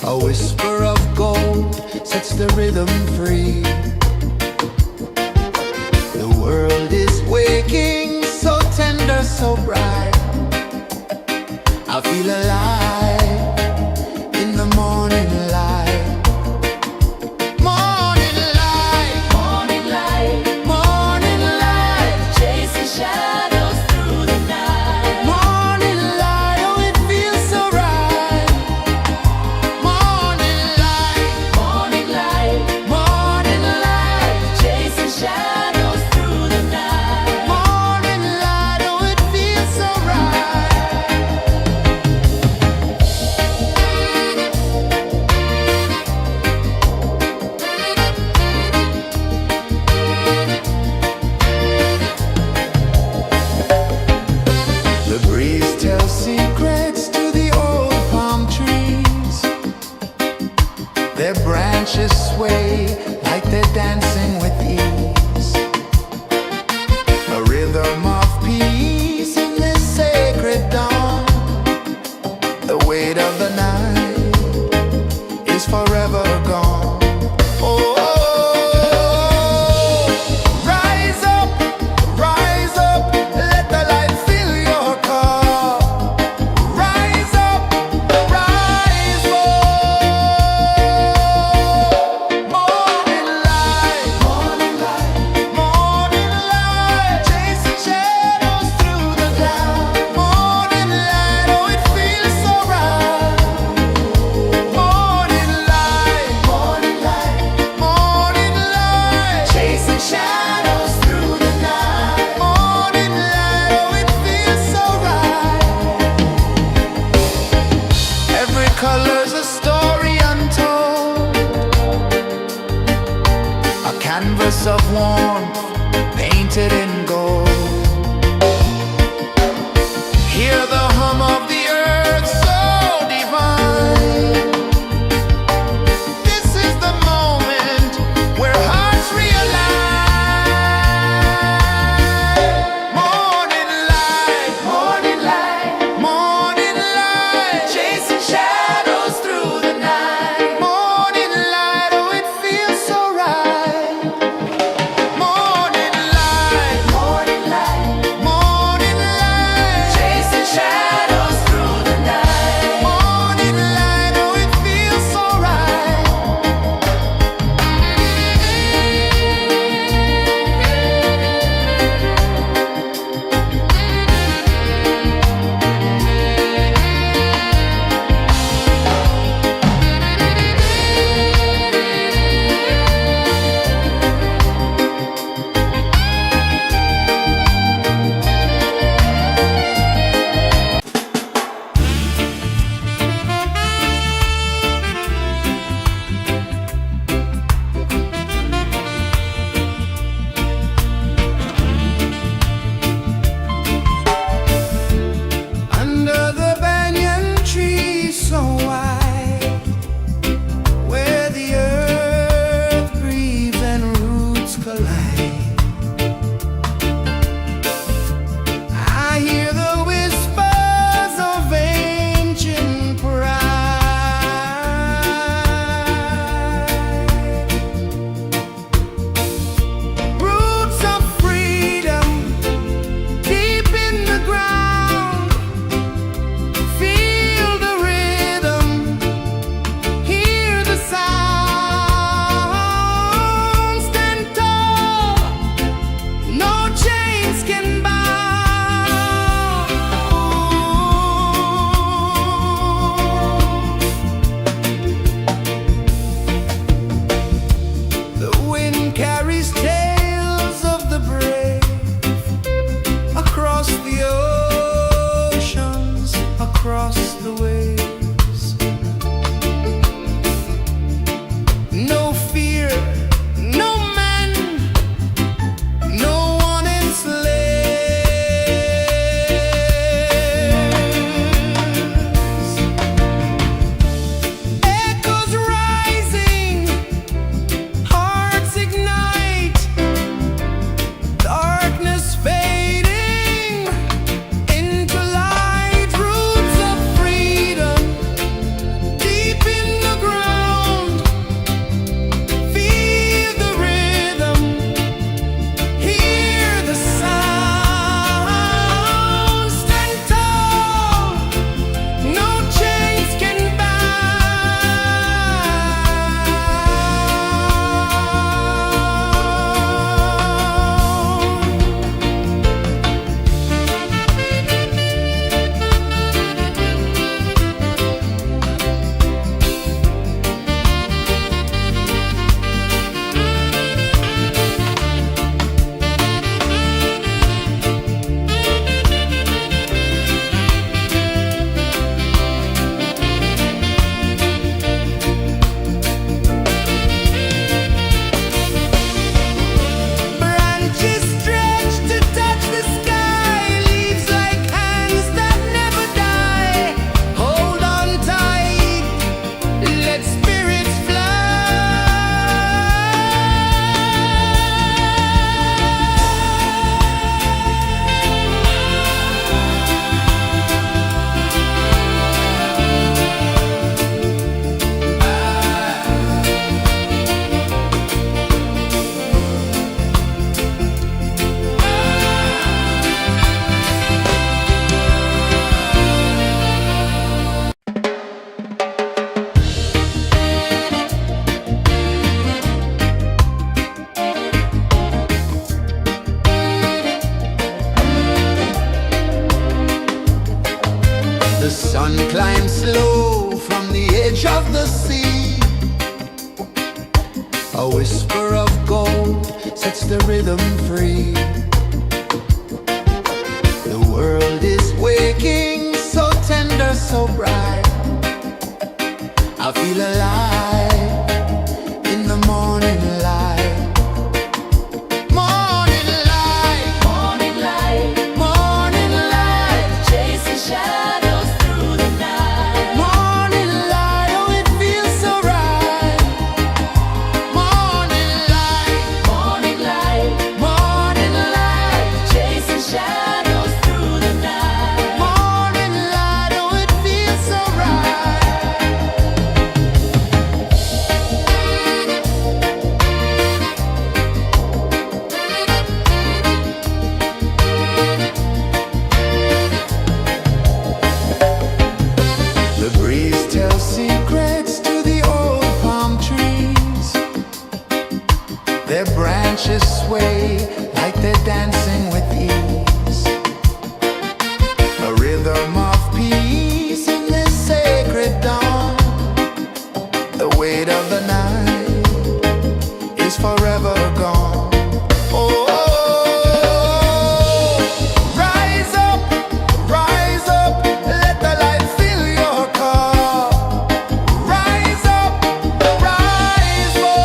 A whisper of gold sets the rhythm free. The world is waking, so tender, so bright. I feel alive in the morning light. Morning light, Morning light, morning light, chasing shadows through the night. morning light, oh it feels so right. Morning light, Morning light, morning light, chasing shadows through the night. morning light, oh it feels so right. The breeze tells secrets to the old palm trees. Their branches sway like they're dancing with ease. A rhythm of peace in this sacred dawn. The weight of the night is forever gone. Oh, rise up, let the light fill your cup. Rise up, rise up. Morning light, morning light, chasing shadows through the cloud. Morning light, oh it feels so right. Morning light, chasing shadows through the night. Morning light, oh it feels so right. Every color's a story untold, a canvas of warmth painted in gold. Hear the hum of the earth so divine. This is the moment where hearts realign. Morning light, morning light, chasing shadows through the night. Morning light, oh it feels so right. Morning light, edge of the sea. A whisper of gold sets the rhythm free. The world is waking, so tender, so bright. I feel alive in the morning light. Morning light, Morning light, morning light, chasing shadows through the night. morning light, oh it feels so right. Morning light, Morning light, morning light, chasing shadows through the night. morning light, oh it feels so right. The breeze tells secrets to the old palm trees. Their branches sway like they're dancing with ease. A rhythm of peace in this sacred dawn. The weight of the night is forever gone. Oh, rise up, let the light fill your cup. Rise up, rise up.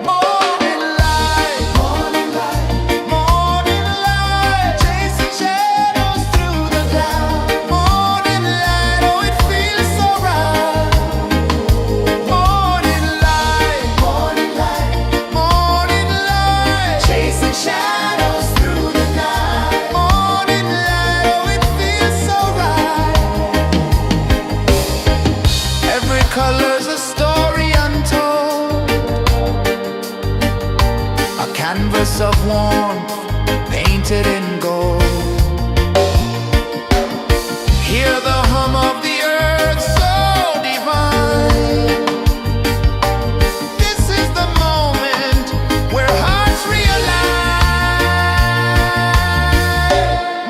Morning light, morning light, morning light, chasing shadows through the cloud. Morning light, oh it feels so right. Morning light, morning light, morning light, chasing shadows through the night. Morning light, oh it feels so right. Every color's a story untold, a canvas of warmth painted in gold. Hear the hum of the earth so divine. This is the moment where hearts realign.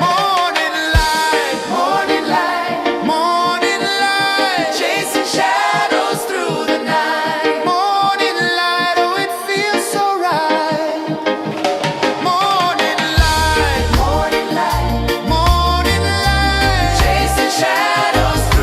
Morning light, morning light, morning light, chasing shadows through the night. Morning light, oh it feels so right. Morning light, morning light, morning light, chasing shadows through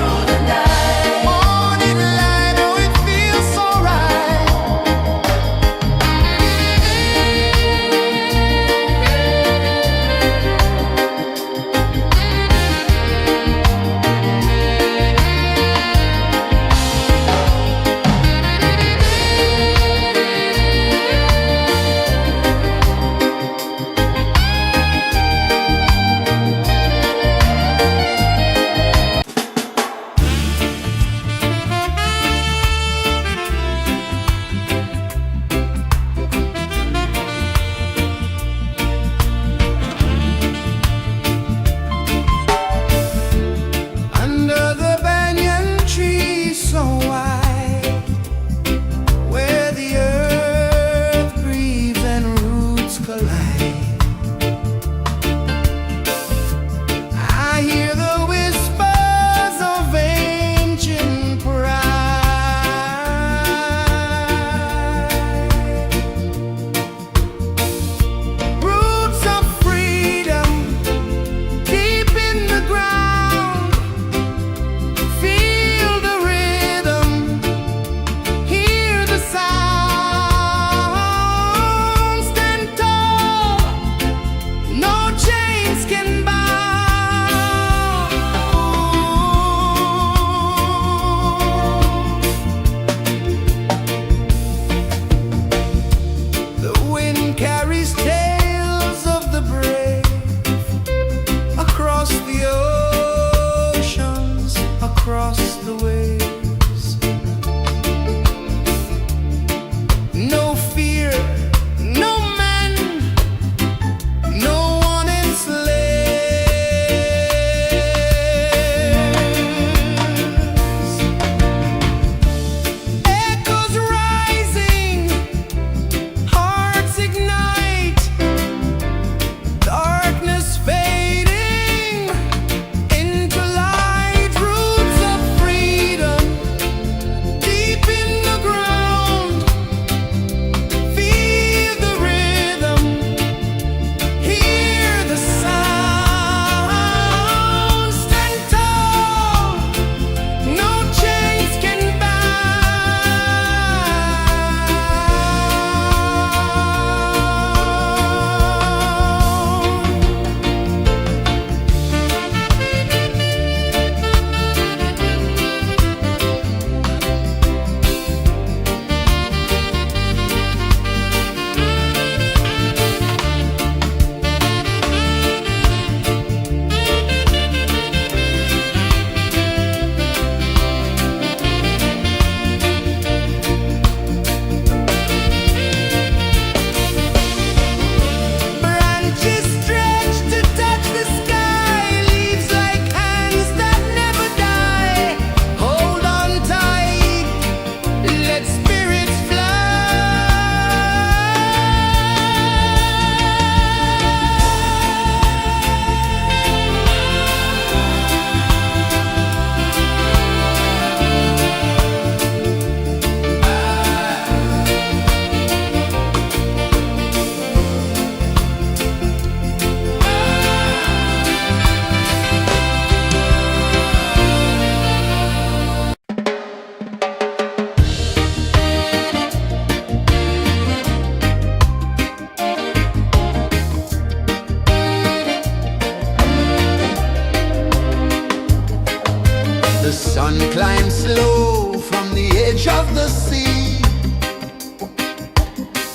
The sun climbs slow from the edge of the sea.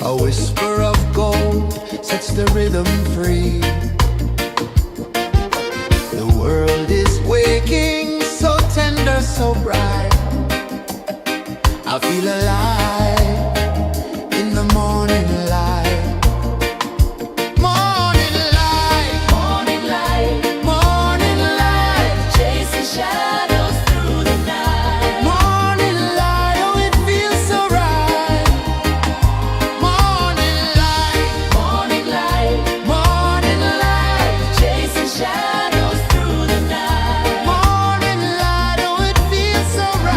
A whisper of gold sets the rhythm free. The world is waking, so tender, so bright. I feel alive in the morning light. Morning light, Morning light, morning light, chasing shadows through the night. morning light, oh it feels so right. Morning light, Morning light, morning light, chasing shadows through the night. morning light, oh it feels so right.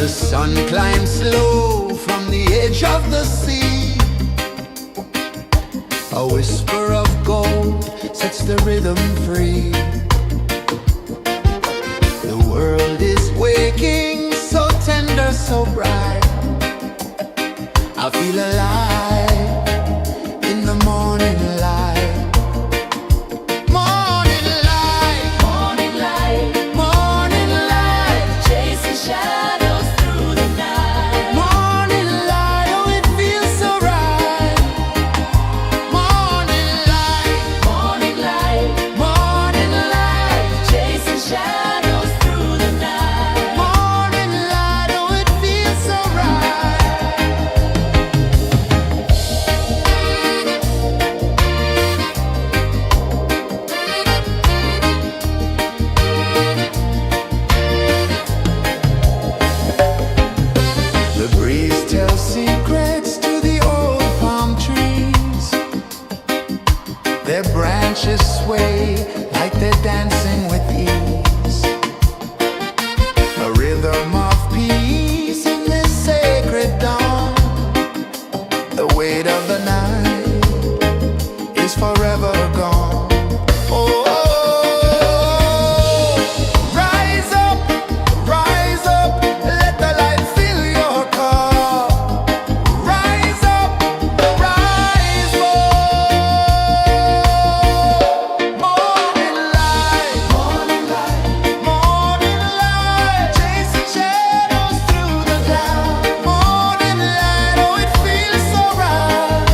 The sun climbs slow from the edge of the sea. A whisper of gold sets the rhythm free. The world is waking, so tender, so bright. I feel alive in the morning light. Morning light, Morning light, morning light, chasing shadows through the night. morning light, oh it feels so right. Morning light, Morning light, morning light, chasing shadows through the night. morning light, oh it feels so right. The breeze tells secrets to the old palm trees. Their branches sway like they're dancing with ease. A rhythm of peace in this sacred dawn. The weight of the night is forever gone. Oh, rise up, let the light fill your cup. Rise up, rise up. Morning light, morning light, morning light, chasing shadows through the cloud. Morning light, oh it feels so right.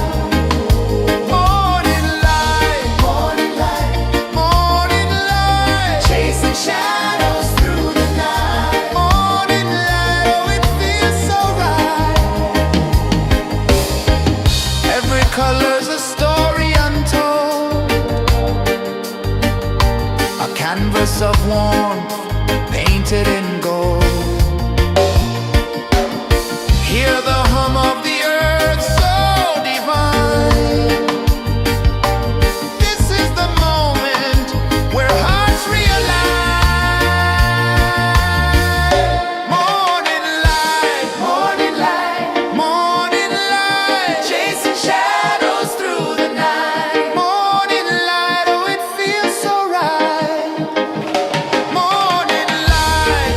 Morning light, morning light, morning light, chasing shadows through the night. Morning light, oh it feels so right. Every color's a story untold, a canvas of warmth painted in gold. Hear the hum of the earth so divine. This is the moment where hearts realign. Morning light, morning light, morning light, chasing shadows through the night. Morning light, oh it feels so right. Morning light,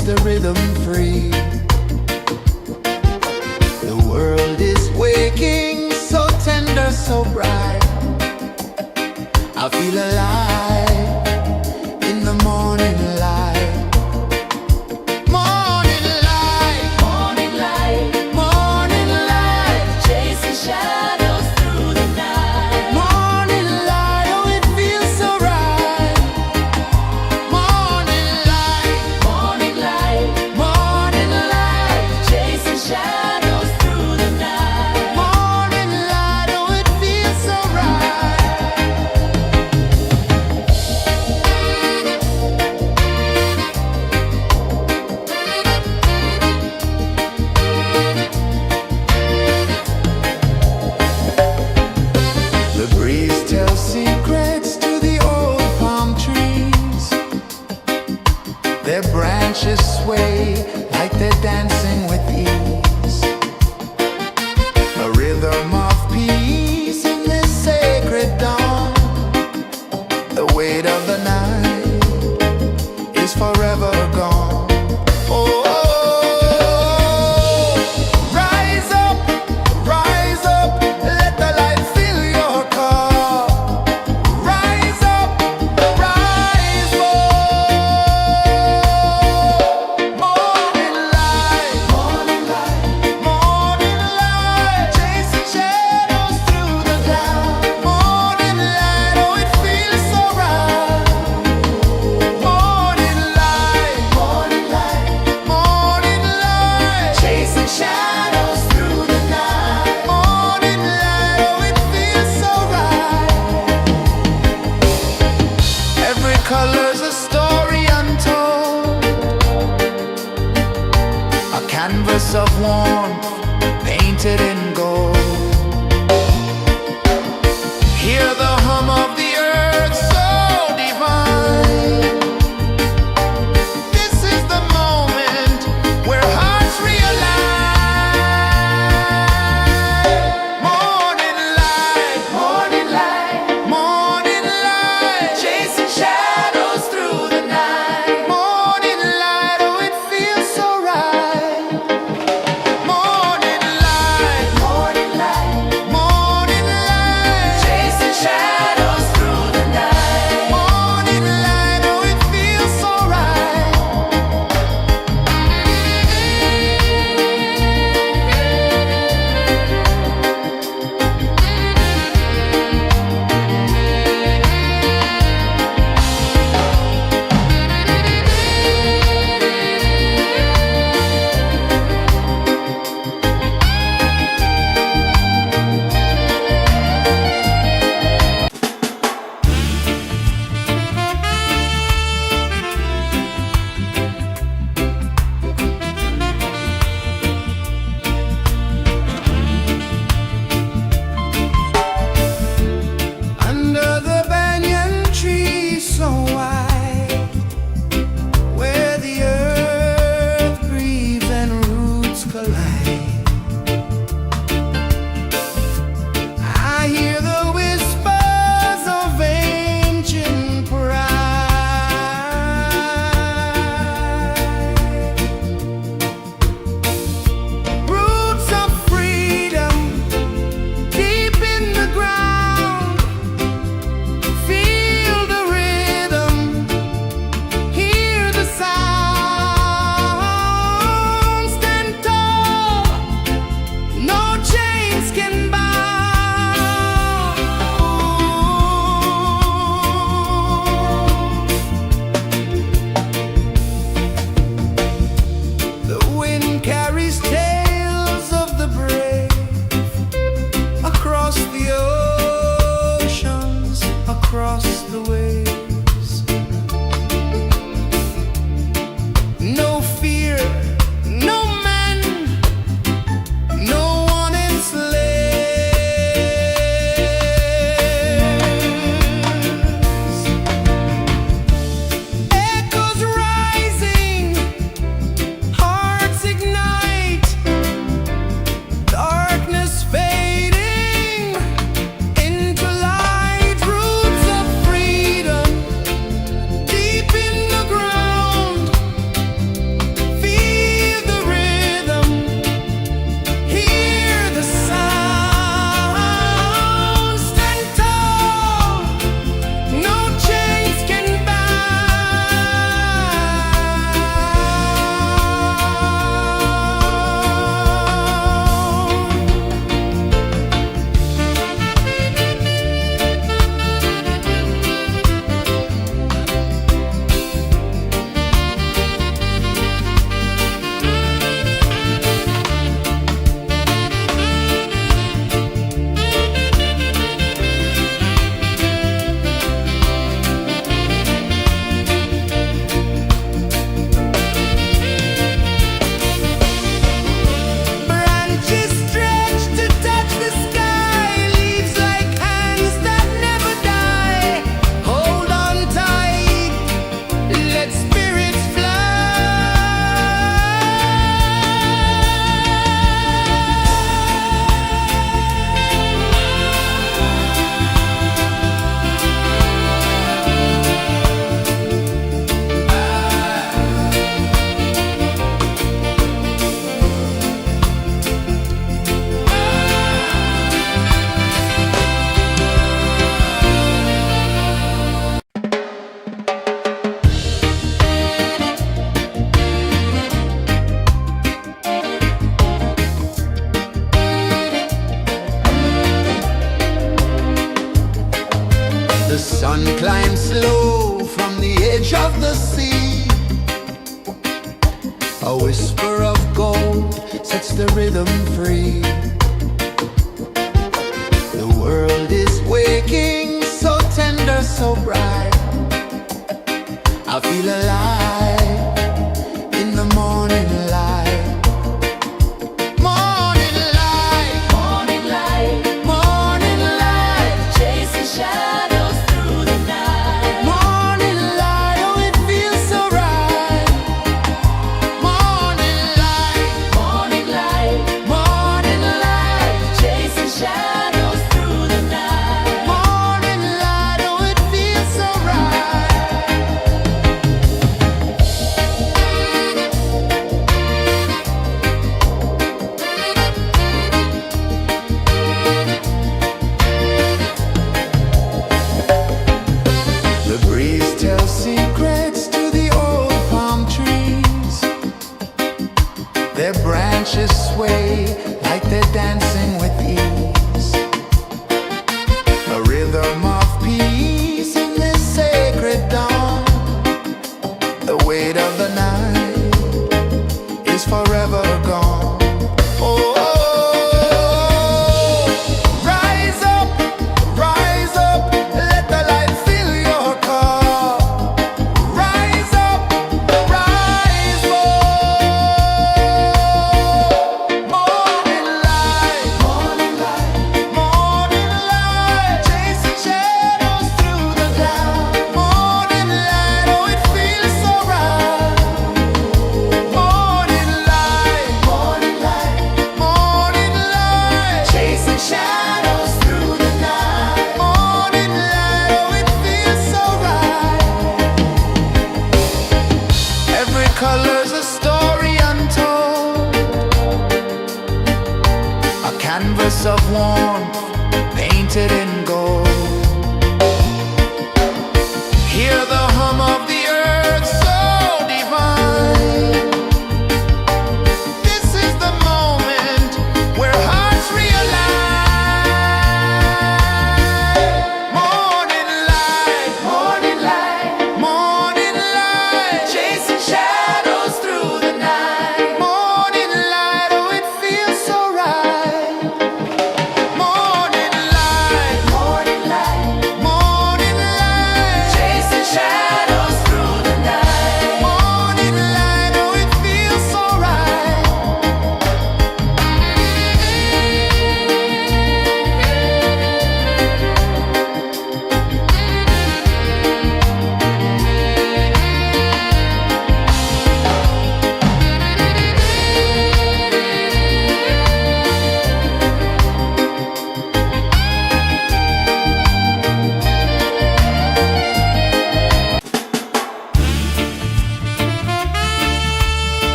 sets the rhythm free. The world is waking, so tender, so bright. I feel alive in the morning light. Morning light, Morning light, morning light, chasing shadows through the night. morning light, oh it feels so right. Morning light, Morning light, morning light, chasing shadows through the night. morning light, oh it feels so right. The breeze tells secrets to the old palm trees. Their branches sway like they're dancing with ease. A rhythm of peace in this sacred dawn. The weight of the night is forever gone. Oh, rise up, let the light fill your cup. Rise up, rise more. Morning light, morning light, morning light, chasing shadows through the cloud. Morning light, oh it feels so right. Morning light, morning light, morning light, chasing shadows through the night. Morning light, oh it feels so right. Every color's a story untold, a canvas of warmth painted in gold. Hear the hum of the earth so divine. This is the moment where hearts realign. Morning light, morning light, morning light, chasing shadows through the night. Morning light, oh it feels so right. Morning light, morning river of gold sets the rhythm free. The world is waking, so tender, so bright. I feel alive in the morning light. Morning light, Morning light, morning light, chasing shadows through the night. morning light, oh it feels so right. Morning light, Morning light, morning light, chasing shadows through the night. morning light, oh it feels so right. The breeze tells secrets to the old palm trees. Their branches sway like they're dancing with ease. A rhythm of peace in this sacred dawn. The weight of the night is forever gone. Oh, rise up, let the light fill your cup. Rise up, rise more. Morning light, morning light, chasing shadows through the cloud. Morning light, oh it feels so right. Morning light,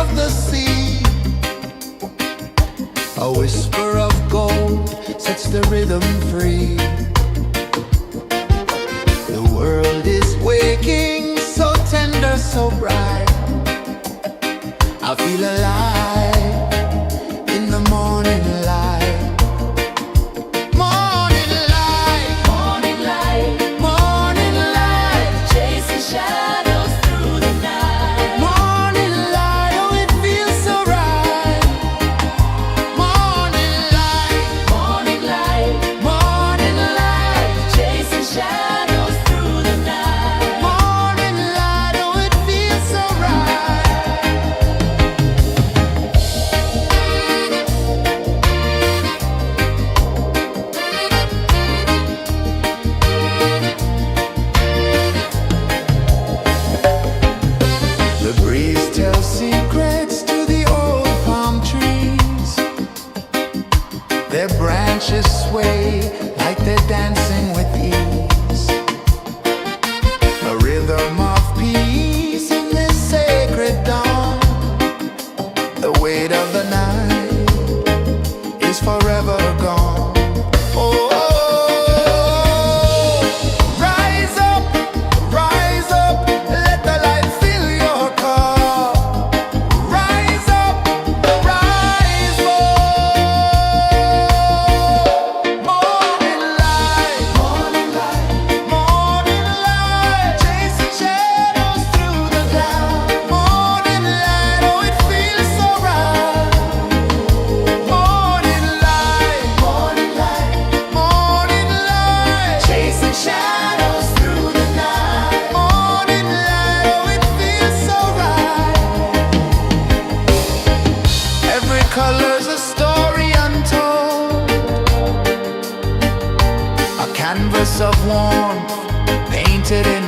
of the sea. A whisper of gold sets the rhythm free. The world is waking, so tender, so bright. I feel alive in the morning light. Morning light, Morning light, morning light, chasing shadows through the night. morning light, oh it feels so right. Morning light, Morning light, morning light, chasing shadows through the night. morning light, oh it feels so right. The breeze tells secrets to the old palm trees. Their branches sway like they're dancing with ease. A rhythm of peace in this sacred dawn. The weight of the night is forever gone. Oh, rise up, let the light fill your cup. Rise up, rise more. Morning light, morning light, chasing shadows through the cloud. Morning light, oh it feels so right. Morning light, chasing shadows through the night. Morning light, oh it feels so right. Every color's a story untold, a canvas of warmth painted in